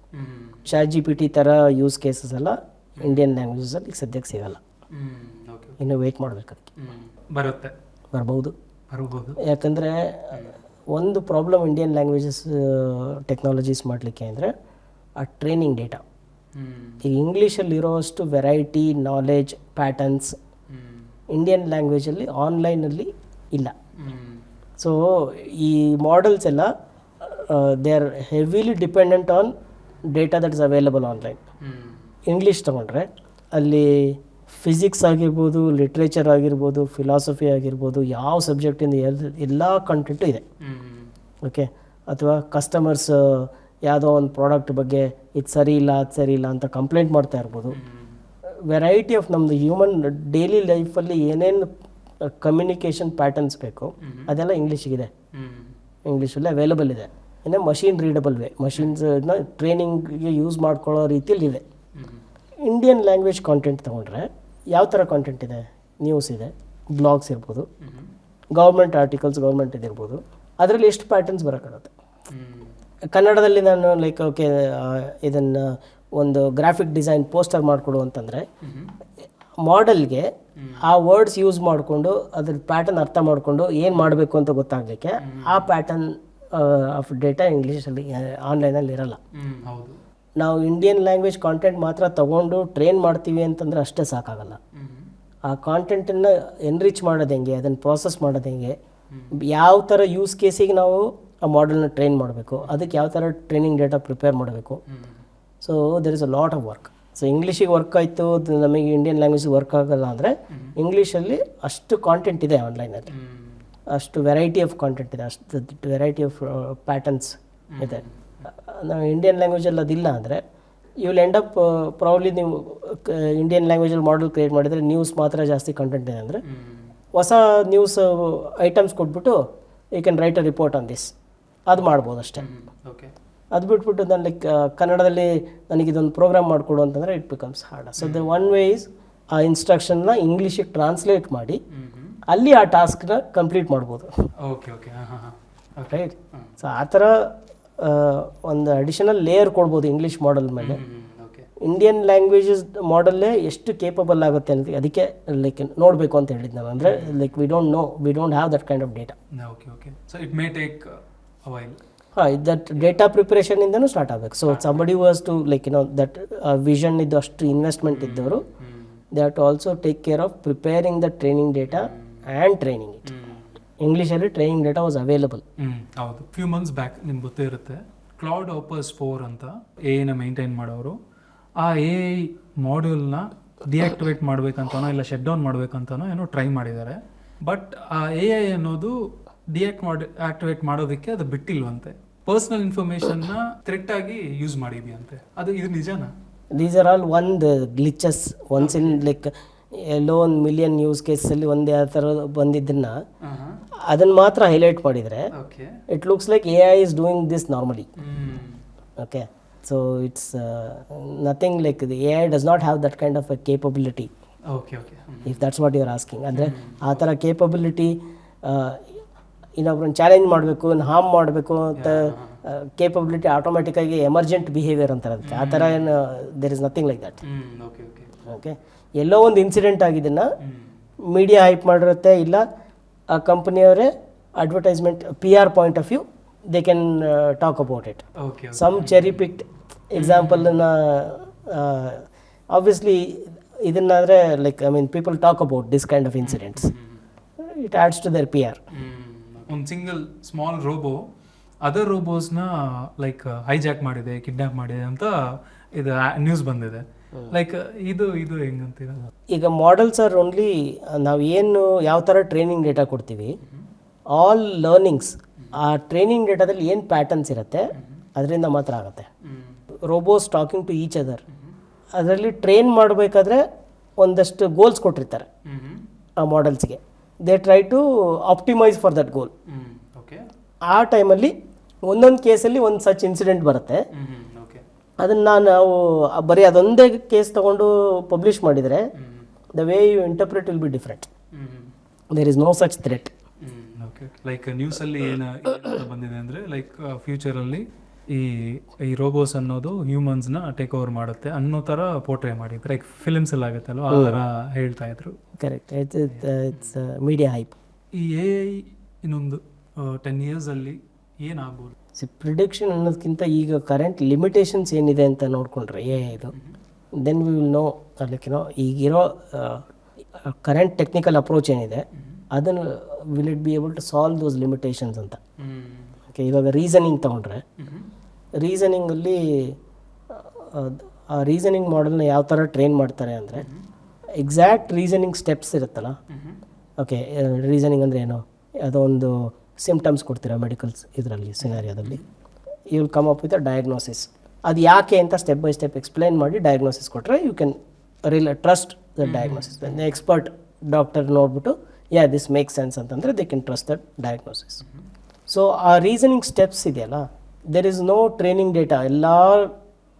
ChatGPT ಥರ ಯೂಸ್ ಕೇಸಸ್ ಎಲ್ಲ ಇಂಡಿಯನ್ ಲ್ಯಾಂಗ್ವೇಜಸಲ್ಲಿ ಸದ್ಯಕ್ಕೆ ಸಿಗಲ್ಲ. ಇನ್ನು ವೆಯ್ಟ್ ಮಾಡಬೇಕು. ಅದಕ್ಕೆ ಬರ್ಬೋದು. ಯಾಕಂದರೆ ಒಂದು ಪ್ರಾಬ್ಲಮ್ ಇಂಡಿಯನ್ ಲ್ಯಾಂಗ್ವೇಜಸ್ ಟೆಕ್ನಾಲಜೀಸ್ ಮಾಡಲಿಕ್ಕೆ ಅಂದರೆ ಆ ಟ್ರೈನಿಂಗ್ ಡೇಟಾ. ಈಗ ಇಂಗ್ಲೀಷಲ್ಲಿರೋಷ್ಟು ವೆರೈಟಿ ನಾಲೆಜ್ ಪ್ಯಾಟರ್ನ್ಸ್ ಇಂಡಿಯನ್ ಲ್ಯಾಂಗ್ವೇಜಲ್ಲಿ ಆನ್ಲೈನಲ್ಲಿ ಇಲ್ಲ. ಸೊ ಈ ಮಾಡೆಲ್ಸ್ ಎಲ್ಲ they are heavily dependent on data that is available online. English ತೊಗೊಂಡ್ರೆ ಅಲ್ಲಿ ಫಿಸಿಕ್ಸ್ ಆಗಿರ್ಬೋದು, ಲಿಟ್ರೇಚರ್ ಆಗಿರ್ಬೋದು, ಫಿಲಾಸಫಿ ಆಗಿರ್ಬೋದು, ಯಾವ ಸಬ್ಜೆಕ್ಟಿಂದ ಎಲ್ಲ ಕಂಟೆಂಟು ಇದೆ. ಓಕೆ. ಅಥವಾ ಕಸ್ಟಮರ್ಸ್ ಯಾವುದೋ ಒಂದು ಪ್ರಾಡಕ್ಟ್ ಬಗ್ಗೆ ಇದು ಸರಿ ಇಲ್ಲ ಅದು ಸರಿ ಇಲ್ಲ ಅಂತ ಕಂಪ್ಲೇಂಟ್ ಮಾಡ್ತಾ ಇರ್ಬೋದು. ವೆರೈಟಿ ಆಫ್ ನಮ್ಮದು ಹ್ಯೂಮನ್ ಡೈಲಿ ಲೈಫಲ್ಲಿ ಏನೇನು ಕಮ್ಯುನಿಕೇಷನ್ ಪ್ಯಾಟರ್ನ್ಸ್ ಬೇಕು ಅದೆಲ್ಲ ಇಂಗ್ಲೀಷಿಗಿದೆ, ಇಂಗ್ಲೀಷಲ್ಲಿ ಅವೈಲಬಲ್ ಇದೆ. ಇನ್ನು ಮಷೀನ್ ರೀಡಬಲ್ ವೇ, ಮಷೀನ್ಸ್ನ ಟ್ರೈನಿಂಗ್ಗೆ ಯೂಸ್ ಮಾಡ್ಕೊಳ್ಳೋ ರೀತಿಯಲ್ಲಿ ಇದೆ. ಇಂಡಿಯನ್ ಲ್ಯಾಂಗ್ವೇಜ್ ಕಾಂಟೆಂಟ್ ತೊಗೊಂಡ್ರೆ ಯಾವ ಥರ ಕಾಂಟೆಂಟ್ ಇದೆ? ನ್ಯೂಸ್ ಇದೆ, ಬ್ಲಾಗ್ಸ್ ಇರ್ಬೋದು, ಗೌರ್ಮೆಂಟ್ ಆರ್ಟಿಕಲ್ಸ್, ಗೌರ್ಮೆಂಟ್ ಇದಿರ್ಬೋದು. ಅದರಲ್ಲಿ ಎಷ್ಟು ಪ್ಯಾಟರ್ನ್ಸ್ ಬರೋಕ್ಕಾಗುತ್ತೆ? ಕನ್ನಡದಲ್ಲಿ ನಾನು ಲೈಕ್ ಓಕೆ ಇದನ್ನು ಒಂದು ಗ್ರಾಫಿಕ್ ಡಿಸೈನ್ ಪೋಸ್ಟರ್ ಮಾಡಿಕೊಡು ಅಂತಂದರೆ ಮಾಡೆಲ್ಗೆ ಆ ವರ್ಡ್ಸ್ ಯೂಸ್ ಮಾಡಿಕೊಂಡು ಅದ್ರ ಪ್ಯಾಟರ್ನ್ ಅರ್ಥ ಮಾಡಿಕೊಂಡು ಏನು ಮಾಡಬೇಕು ಅಂತ ಗೊತ್ತಾಗಲಿಕ್ಕೆ ಆ ಪ್ಯಾಟರ್ನ್ ಆಫ್ ಡೇಟಾ ಇಂಗ್ಲೀಷಲ್ಲಿ ಆನ್ಲೈನಲ್ಲಿ ಇರಲ್ಲ. ನಾವು ಇಂಡಿಯನ್ ಲ್ಯಾಂಗ್ವೇಜ್ ಕಾಂಟೆಂಟ್ ಮಾತ್ರ ತೊಗೊಂಡು ಟ್ರೈನ್ ಮಾಡ್ತೀವಿ ಅಂತಂದರೆ ಅಷ್ಟೇ ಸಾಕಾಗಲ್ಲ. ಆ ಕಾಂಟೆಂಟನ್ನು ಎನ್ರಿಚ್ ಮಾಡೋದು ಹೆಂಗೆ, ಅದನ್ನು ಪ್ರಾಸೆಸ್ ಮಾಡೋದು ಹೆಂಗೆ, ಯಾವ ಥರ ಯೂಸ್ ಕೇಸಿಗೆ ನಾವು ಆ ಮಾಡೆಲ್ನ ಟ್ರೈನ್ ಮಾಡಬೇಕು, ಅದಕ್ಕೆ ಯಾವ ಥರ ಟ್ರೈನಿಂಗ್ ಡೇಟಾ ಪ್ರಿಪೇರ್ ಮಾಡಬೇಕು. So there is a lot of work. So ಇಂಗ್ಲೀಷಿಗೆ ವರ್ಕ್ ಆಯಿತು, ನಮಗೆ ಇಂಡಿಯನ್ ಲ್ಯಾಂಗ್ವೇಜಿಗೆ ವರ್ಕ್ ಆಗಲ್ಲ ಅಂದರೆ ಇಂಗ್ಲೀಷಲ್ಲಿ ಅಷ್ಟು ಕಾಂಟೆಂಟ್ ಇದೆ ಆನ್ಲೈನಲ್ಲಿ, ಅಷ್ಟು ವೆರೈಟಿ ಆಫ್ ಕಾಂಟೆಂಟ್ ಇದೆ, ಅಷ್ಟು ವೆರೈಟಿ ಆಫ್ ಪ್ಯಾಟರ್ನ್ಸ್ ಇದೆ. ನಾವು ಇಂಡಿಯನ್ ಲ್ಯಾಂಗ್ವೇಜಲ್ಲಿ ಅದಿಲ್ಲ ಅಂದರೆ you will end up probably ನೀವು ಇಂಡಿಯನ್ ಲ್ಯಾಂಗ್ವೇಜಲ್ಲಿ ಮಾಡೆಲ್ ಕ್ರಿಯೇಟ್ ಮಾಡಿದರೆ ನ್ಯೂಸ್ ಮಾತ್ರ ಜಾಸ್ತಿ ಕಂಟೆಂಟ್ ಇದೆ ಅಂದರೆ ಹೊಸ ನ್ಯೂಸ್ ಐಟಮ್ಸ್ ಕೊಟ್ಬಿಟ್ಟು you can write a report on this, ಅದು ಮಾಡ್ಬೋದು ಅಷ್ಟೇ. ಅದು ಬಿಟ್ಬಿಟ್ಟು ನಾನು ಲೈಕ್ ಕನ್ನಡದಲ್ಲಿ ನನಗಿದೊಂದು ಪ್ರೋಗ್ರಾಮ್ ಮಾಡಿಕೊಡು ಅಂತಂದರೆ it becomes hard. So the one way is ಆ ಇನ್ಸ್ಟ್ರಕ್ಷನ್ನ ಇಂಗ್ಲೀಷಿಗೆ ಟ್ರಾನ್ಸ್ಲೇಟ್ ಮಾಡಿ ಅಲ್ಲಿ ಆ ಟಾಸ್ಕ್ನ ಕಂಪ್ಲೀಟ್ ಮಾಡ್ಬೋದು. ರೈಟ್. ಸೊ ಆ ಥರ ಒಂದು ಅಡಿಷನಲ್ ಲೇಯರ್ ಕೊಡ್ಬೋದು ಇಂಗ್ಲೀಷ್ ಮಾಡೆಲ್ ಮೇಲೆ. ಇಂಡಿಯನ್ ಲ್ಯಾಂಗ್ವೇಜಸ್ ಮಾಡಲ್ಲೇ ಎಷ್ಟು ಕೇಪಬಲ್ ಆಗುತ್ತೆ ಅಂತ ಅದಕ್ಕೆ ಲೈಕ್ ನೋಡಬೇಕು ಅಂತ ಹೇಳಿದ್ದು ನಾನು. ಅಂದರೆ like we don't have that kind of data. That data ಪ್ರಿಪರೇಷನಿಂದನೂ ಸ್ಟಾರ್ಟ್ ಆಗಬೇಕು. So somebody was to like that vision ಇದ್ದು ಅಷ್ಟು ಇನ್ವೆಸ್ಟ್ಮೆಂಟ್ ಇದ್ದವರು they have to also take care of preparing the training data and training it. ಇಂಗ್ಲೀಷಲ್ಲಿ training data was available. ಹೌದು. Few months back ನಿಮ್ಗೆ ಗೊತ್ತೇ ಇರುತ್ತೆ, ಕ್ಲೌಡ್ ಆಪಸ್ 4 ಅಂತ ಎನ ಮೇಂಟೈನ್ ಮಾಡೋರು ಆ AI ಮಾಡ್ಯೂಲ್ನ ಡಿಆಕ್ಟಿವೇಟ್ ಮಾಡಬೇಕಂತನೋ ಇಲ್ಲ ಶಟ್ ಡೌನ್ ಮಾಡಬೇಕಂತನೋ ಏನೋ ಟ್ರೈ ಮಾಡಿದ್ದಾರೆ. ಬಟ್ ಆ AI ಅನ್ನೋದು ಆಕ್ಟಿವೇಟ್ ಮಾಡೋದಕ್ಕೆ ಅದು ಬಿಟ್ಟಿಲ್ವಂತೆ. ಪರ್ಸನಲ್ ಇನ್ಫಾರ್ಮೇಷನ್ನ ಥ್ರೆಟ್ ಆಗಿ ಯೂಸ್ ಮಾಡಿದ್ಯಂತೆ. ಇದು ನಿಜನಾ? ದೀಸ್ ಆರ್ ಆಲ್ ಒಂದು ಗ್ಲಿಚಸ್ ಒನ್ಸ್ ಇನ್ ಲೈಕ್ ಎಲ್ಲೋ ಒಂದು ಮಿಲಿಯನ್ ಯೂಸ್ ಕೇಸಲ್ಲಿ ಒಂದು ಯಾವ ಥರ ಬಂದಿದ್ದನ್ನ ಅದನ್ನು ಮಾತ್ರ ಹೈಲೈಟ್ ಮಾಡಿದರೆ it looks like AI is doing this normally. Okay. So it's nothing like the AI does not have that kind of a capability, okay okay if that's what you are asking. ಅಂದರೆ ಆ ಥರ capability ಇನ್ನೊಬ್ರನ್ನ challenge ಮಾಡಬೇಕು, harm ಮಾಡಬೇಕು ಅಂತ capability ಆಟೋಮೆಟಿಕ್ಕಾಗಿ emergent behaviour ಅಂತಾರೆ ಅದಕ್ಕೆ. ಆ ಥರ ಏನು there is nothing like that. Okay okay okay, ಎಲ್ಲೋ ಒಂದು ಇನ್ಸಿಡೆಂಟ್ ಆಗಿದ್ದನ್ನು ಮೀಡಿಯಾ ಹೈಪ್ ಮಾಡಿರುತ್ತೆ, ಇಲ್ಲ ಆ ಕಂಪ್ನಿಯವರೇ advertisement PR point of view they can talk about it. Okay some cherry picked ಎಕ್ಸಾಂಪಲನ್ನು ಆಬ್ವಿಯಸ್ಲಿ ಇದನ್ನಾದರೆ like I mean people talk about this kind of incidents, it adds to their PR. ಒಂದು single small robo other ರೋಬೋಸ್ನ like hijack ಮಾಡಿದೆ, kidnap ಮಾಡಿದೆ ಅಂತ ಇದು news ಬಂದಿದೆ. Like ಇದು ಹೆಂಗಂತೀರ? ಈಗ ಮಾಡೆಲ್ಸ್ ಆರ್ ಓನ್ಲಿ, ನಾವು ಏನು ಯಾವ ಥರ ಟ್ರೈನಿಂಗ್ ಡೇಟಾ ಕೊಡ್ತೀವಿ, ಆಲ್ ಲರ್ನಿಂಗ್ಸ್ ಆ ಟ್ರೈನಿಂಗ್ ಡೇಟಾದಲ್ಲಿ ಏನು ಪ್ಯಾಟರ್ನ್ಸ್ ಇರುತ್ತೆ ಅದರಿಂದ ಮಾತ್ರ ಆಗುತ್ತೆ. Robos talking to each other, ಅದರಲ್ಲಿ ಟ್ರೈನ್ ಮಾಡಬೇಕಾದ್ರೆ ಒಂದಷ್ಟು ಗೋಲ್ಸ್ ಕೊಟ್ಟಿರ್ತಾರೆ ಆ ಮಾಡೆಲ್ಸ್ಗೆ. They try to optimise for that goal. Okay, ಆ ಟೈಮಲ್ಲಿ ಒಂದೊಂದು ಕೇಸಲ್ಲಿ ಒಂದು ಸಚ್ ಇನ್ಸಿಡೆಂಟ್ ಬರುತ್ತೆ. ಓಕೆ, ಅದನ್ನು ನಾವು ಬರೀ ಅದೊಂದೇ ಕೇಸ್ ತೊಗೊಂಡು ಪಬ್ಲಿಷ್ ಮಾಡಿದರೆ the way you interpret will be different. There is no such threat. Okay, like ನ್ಯೂಸಲ್ಲಿ ಏನು ಬಂದಿದೆ ಅಂದರೆ ಲೈಕ್ ಫ್ಯೂಚರಲ್ಲಿ ಈ ರೋಬೋಸ್ ಅನ್ನೋದು ಹ್ಯೂಮನ್ಸ್ನ ಟೇಕ್ ಓವರ್ ಮಾಡುತ್ತೆ ಅನ್ನೋ ಥರ ಪೋರ್ಟ್ರೇ ಮಾಡಿದ್ರು, ಲೈಕ್ ಫಿಲ್ಮ್ಸಲ್ಲಿ ಆಗುತ್ತಲ್ವ ಆ ಥರ ಹೇಳ್ತಾ ಇದ್ರು. Correct, it's media hype. ಈ AI ಇನ್ನೊಂದು 10 yearsಲ್ಲಿ ಏನಾಗ್ಬೋದು? ಪ್ರಿಡಿಕ್ಷನ್ ಅನ್ನೋದಕ್ಕಿಂತ ಈಗ ಕರೆಂಟ್ ಲಿಮಿಟೇಷನ್ಸ್ ಏನಿದೆ ಅಂತ ನೋಡಿಕೊಂಡ್ರೆ ಇದು, then we will know like ಈಗಿರೋ ಕರೆಂಟ್ ಟೆಕ್ನಿಕಲ್ ಅಪ್ರೋಚ್ ಏನಿದೆ ಅದನ್ನು will it be able to solve those limitations ಅಂತ. ಓಕೆ, ಇವಾಗ ರೀಸನಿಂಗ್ ತೊಗೊಂಡ್ರೆ ರೀಸನಿಂಗಲ್ಲಿ ಆ ರೀಸನಿಂಗ್ ಮಾಡೆಲ್ನ ಯಾವ ಥರ ಟ್ರೈನ್ ಮಾಡ್ತಾರೆ ಅಂದರೆ ಎಕ್ಸಾಕ್ಟ್ ರೀಸನಿಂಗ್ ಸ್ಟೆಪ್ಸ್ ಇರುತ್ತಲ್ಲ. ಓಕೆ, ರೀಸನಿಂಗ್ ಅಂದರೆ ಏನು, ಅದೊಂದು ಸಿಮ್ಟಮ್ಸ್ ಕೊಡ್ತೀರಾ ಮೆಡಿಕಲ್ಸ್ ಇದರಲ್ಲಿ ಸಿನಾರಿಯೋದಲ್ಲಿ, you will come up with a diagnosis. ಅದು ಯಾಕೆ ಅಂತ ಸ್ಟೆಪ್ ಬೈ ಸ್ಟೆಪ್ ಎಕ್ಸ್ಪ್ಲೈನ್ ಮಾಡಿ ಡಯಾಗ್ನೋಸಿಸ್ ಕೊಟ್ಟರೆ you can trust the diagnosis. Expert doctor ನೋಡ್ಬಿಟ್ಟು ದಿಸ್ ಮೇಕ್ ಸೆನ್ಸ್ ಅಂತಂದರೆ they can trust that diagnosis. So ಆ ರೀಸನಿಂಗ್ ಸ್ಟೆಪ್ಸ್ ಇದೆಯಲ್ಲ, there is no training data. ಎಲ್ಲ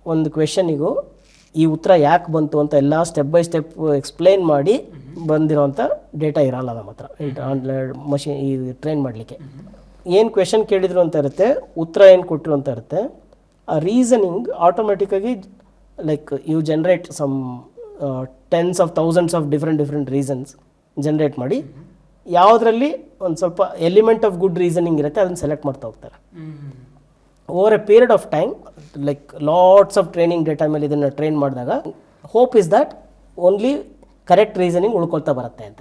ಒಂದು ಕ್ವೆಶನಿಗೂ ಈ ಉತ್ತರ ಯಾಕೆ ಬಂತು ಅಂತ ಎಲ್ಲ ಸ್ಟೆಪ್ ಬೈ ಸ್ಟೆಪ್ ಎಕ್ಸ್ಪ್ಲೈನ್ ಮಾಡಿ ಬಂದಿರೋಂಥ ಡೇಟಾ ಇರಲ್ಲ ನಮ್ಮ ಹತ್ರ ಮಷಿನ್ ಈ ಟ್ರೈನ್ ಮಾಡಲಿಕ್ಕೆ. ಏನು ಕ್ವೆಶನ್ ಕೇಳಿದ್ರು ಅಂತ ಇರುತ್ತೆ, ಉತ್ತರ ಏನು ಕೊಟ್ಟರು ಅಂತ ಇರುತ್ತೆ. ಆ ರೀಸನಿಂಗ್ ಆಟೋಮೆಟಿಕ್ಕಾಗಿ like you generate some tens of thousands of different reasons generate ಮಾಡಿ ಯಾವುದರಲ್ಲಿ ಒಂದು ಸ್ವಲ್ಪ ಎಲಿಮೆಂಟ್ ಆಫ್ ಗುಡ್ ರೀಸನಿಂಗ್ ಇರುತ್ತೆ ಅದನ್ನು ಸೆಲೆಕ್ಟ್ ಮಾಡ್ತಾ ಹೋಗ್ತಾರೆ. Over a period of time like lots of training data ಮೇಲೆ ಇದನ್ನು ಟ್ರೈನ್ ಮಾಡಿದಾಗ hope is that only correct reasoning ಉಳ್ಕೊಳ್ತಾ ಬರುತ್ತೆ ಅಂತ.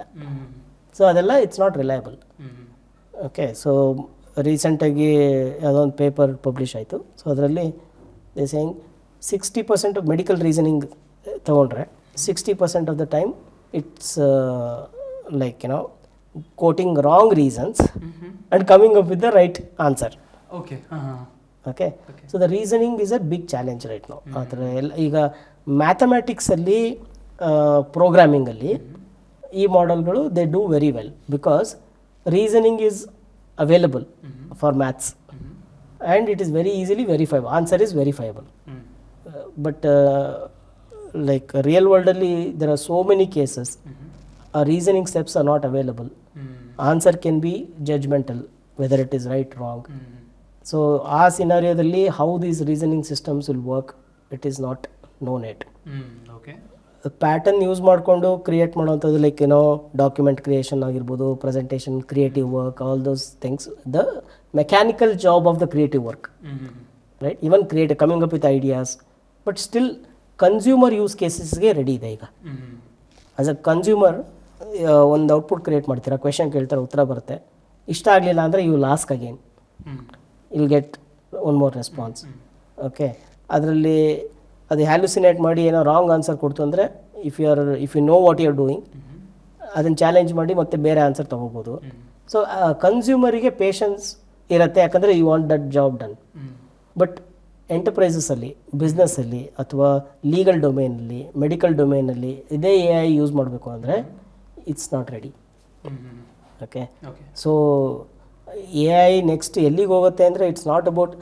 ಸೊ ಅದೆಲ್ಲ it's not reliable. Okay, so ರೀಸೆಂಟಾಗಿ ಯಾವುದೊಂದು ಪೇಪರ್ ಪಬ್ಲಿಷ್ ಆಯಿತು. ಸೊ ಅದರಲ್ಲಿ ದೇ ಸೇಯಿಂಗ್ 60% ಮೆಡಿಕಲ್ ರೀಸನಿಂಗ್ ತೊಗೊಂಡ್ರೆ 60% of the time it's like quoting wrong reasons and coming up with the right answer. Okay, okay, so the reasoning is a big challenge right ನಾವು. ಆ ಥರ ಎಲ್ಲ ಈಗ ಮ್ಯಾಥಮೆಟಿಕ್ಸಲ್ಲಿ ಪ್ರೋಗ್ರಾಮಿಂಗಲ್ಲಿ ಈ ಮಾಡೆಲ್ಗಳು they do very well because reasoning is available for maths and it is very easily verifiable. Answer is verifiable. But like real ವರ್ಲ್ಡಲ್ಲಿ there are so many cases reasoning steps are not available. Answer can be judgemental whether it is right wrong. So ಆ ಸಿನಾರಿಯೋದಲ್ಲಿ how these reasoning systems will work it is not known it. Okay, pattern use ಮಾಡಿಕೊಂಡು create ಮಾಡೋವಂಥದ್ದು like document creation ಆಗಿರ್ಬೋದು, presentation, creative work, all those things, the mechanical job of the creative work, right? Even coming up with ideas, but still consumer use ಕೇಸಸ್ಗೆ ready ಇದೆ ಈಗ. As a consumer ಒಂದು output create ಮಾಡ್ತೀರಾ, question ಕೇಳ್ತಾರೆ, ಉತ್ತರ ಬರುತ್ತೆ, ಇಷ್ಟ ಆಗಲಿಲ್ಲ ಅಂದರೆ you will ask again, will get one more response. Okay, ಅದರಲ್ಲಿ ಅದು ಹ್ಯಾಲುಸಿನೇಟ್ ಮಾಡಿ ಏನೋ ರಾಂಗ್ ಆನ್ಸರ್ ಕೊಡ್ತು ಅಂದರೆ if you know what you are doing ಅದನ್ನು ಚಾಲೆಂಜ್ ಮಾಡಿ ಮತ್ತೆ ಬೇರೆ ಆನ್ಸರ್ ತೊಗೋಬೋದು. ಸೊ ಕನ್ಸ್ಯೂಮರಿಗೆ ಪೇಷನ್ಸ್ ಇರುತ್ತೆ, ಯಾಕಂದರೆ you want that job done. But ಎಂಟರ್ಪ್ರೈಸಸಲ್ಲಿ, ಬಿಸ್ನೆಸ್ಸಲ್ಲಿ ಅಥವಾ ಲೀಗಲ್ ಡೊಮೇನಲ್ಲಿ, ಮೆಡಿಕಲ್ ಡೊಮೇನಲ್ಲಿ ಇದೇ AI ಯೂಸ್ ಮಾಡಬೇಕು ಅಂದರೆ it's not ready. Okay, so AI next ಎಲ್ಲಿಗೆ ಹೋಗುತ್ತೆ ಅಂದರೆ ಇಟ್ಸ್ ನಾಟ್ ಅಬೌಟ್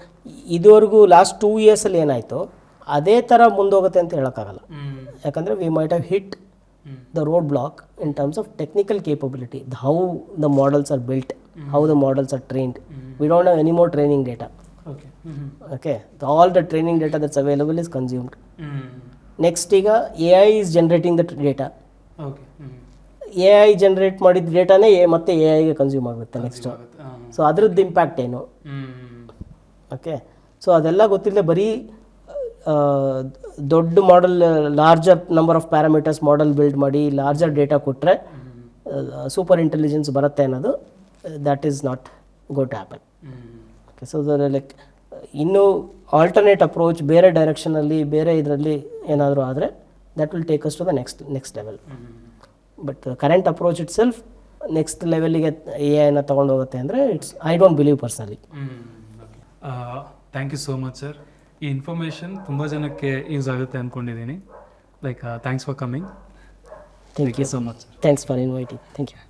ಇದುವರೆಗೂ ಲಾಸ್ಟ್ 2 ಇಯರ್ಸಲ್ಲಿ ಏನಾಯಿತು ಅದೇ ಥರ ಮುಂದೋಗುತ್ತೆ ಅಂತ ಹೇಳೋಕ್ಕಾಗಲ್ಲ. ಯಾಕಂದರೆ we might have hit the roadblock in terms of technical capability, how the models are built, how the models are trained. We don't have any more training data. Okay, all the training data that's available is consumed. Next ಈಗ AI is generating the data. AI generate ಮಾಡಿದ ಡೇಟಾನೇ ಮತ್ತೆ AIಗೆ consume ಆಗುತ್ತೆ next. So ಅದ್ರದ್ದು impact ಏನು? ಓಕೆ, ಸೊ ಅದೆಲ್ಲ ಗೊತ್ತಿಲ್ಲದೆ ಬರೀ ದೊಡ್ಡ model, larger number of parameters model build ಮಾಡಿ ಲಾರ್ಜರ್ ಡೇಟಾ ಕೊಟ್ಟರೆ ಸೂಪರ್ ಇಂಟೆಲಿಜೆನ್ಸ್ ಬರುತ್ತೆ ಅನ್ನೋದು that is not got to happen. Okay, so like ಇನ್ನೂ ಆಲ್ಟರ್ನೇಟ್ ಅಪ್ರೋಚ್ ಬೇರೆ ಡೈರೆಕ್ಷನಲ್ಲಿ ಬೇರೆ ಇದರಲ್ಲಿ ಏನಾದರೂ ಆದರೆ that will take us to the next level. But current approach itself next ಲೆವೆಲಿಗೆ AI ತೊಗೊಂಡು ಹೋಗುತ್ತೆ ಅಂದರೆ I don't believe personally. Thank you so much sir. ಈ ಇನ್ಫಾರ್ಮೇಷನ್ ತುಂಬ ಜನಕ್ಕೆ ಯೂಸ್ ಆಗುತ್ತೆ ಅಂದ್ಕೊಂಡಿದ್ದೀನಿ. Like thanks for coming. Thank you so much. Thanks for inviting. Thank you.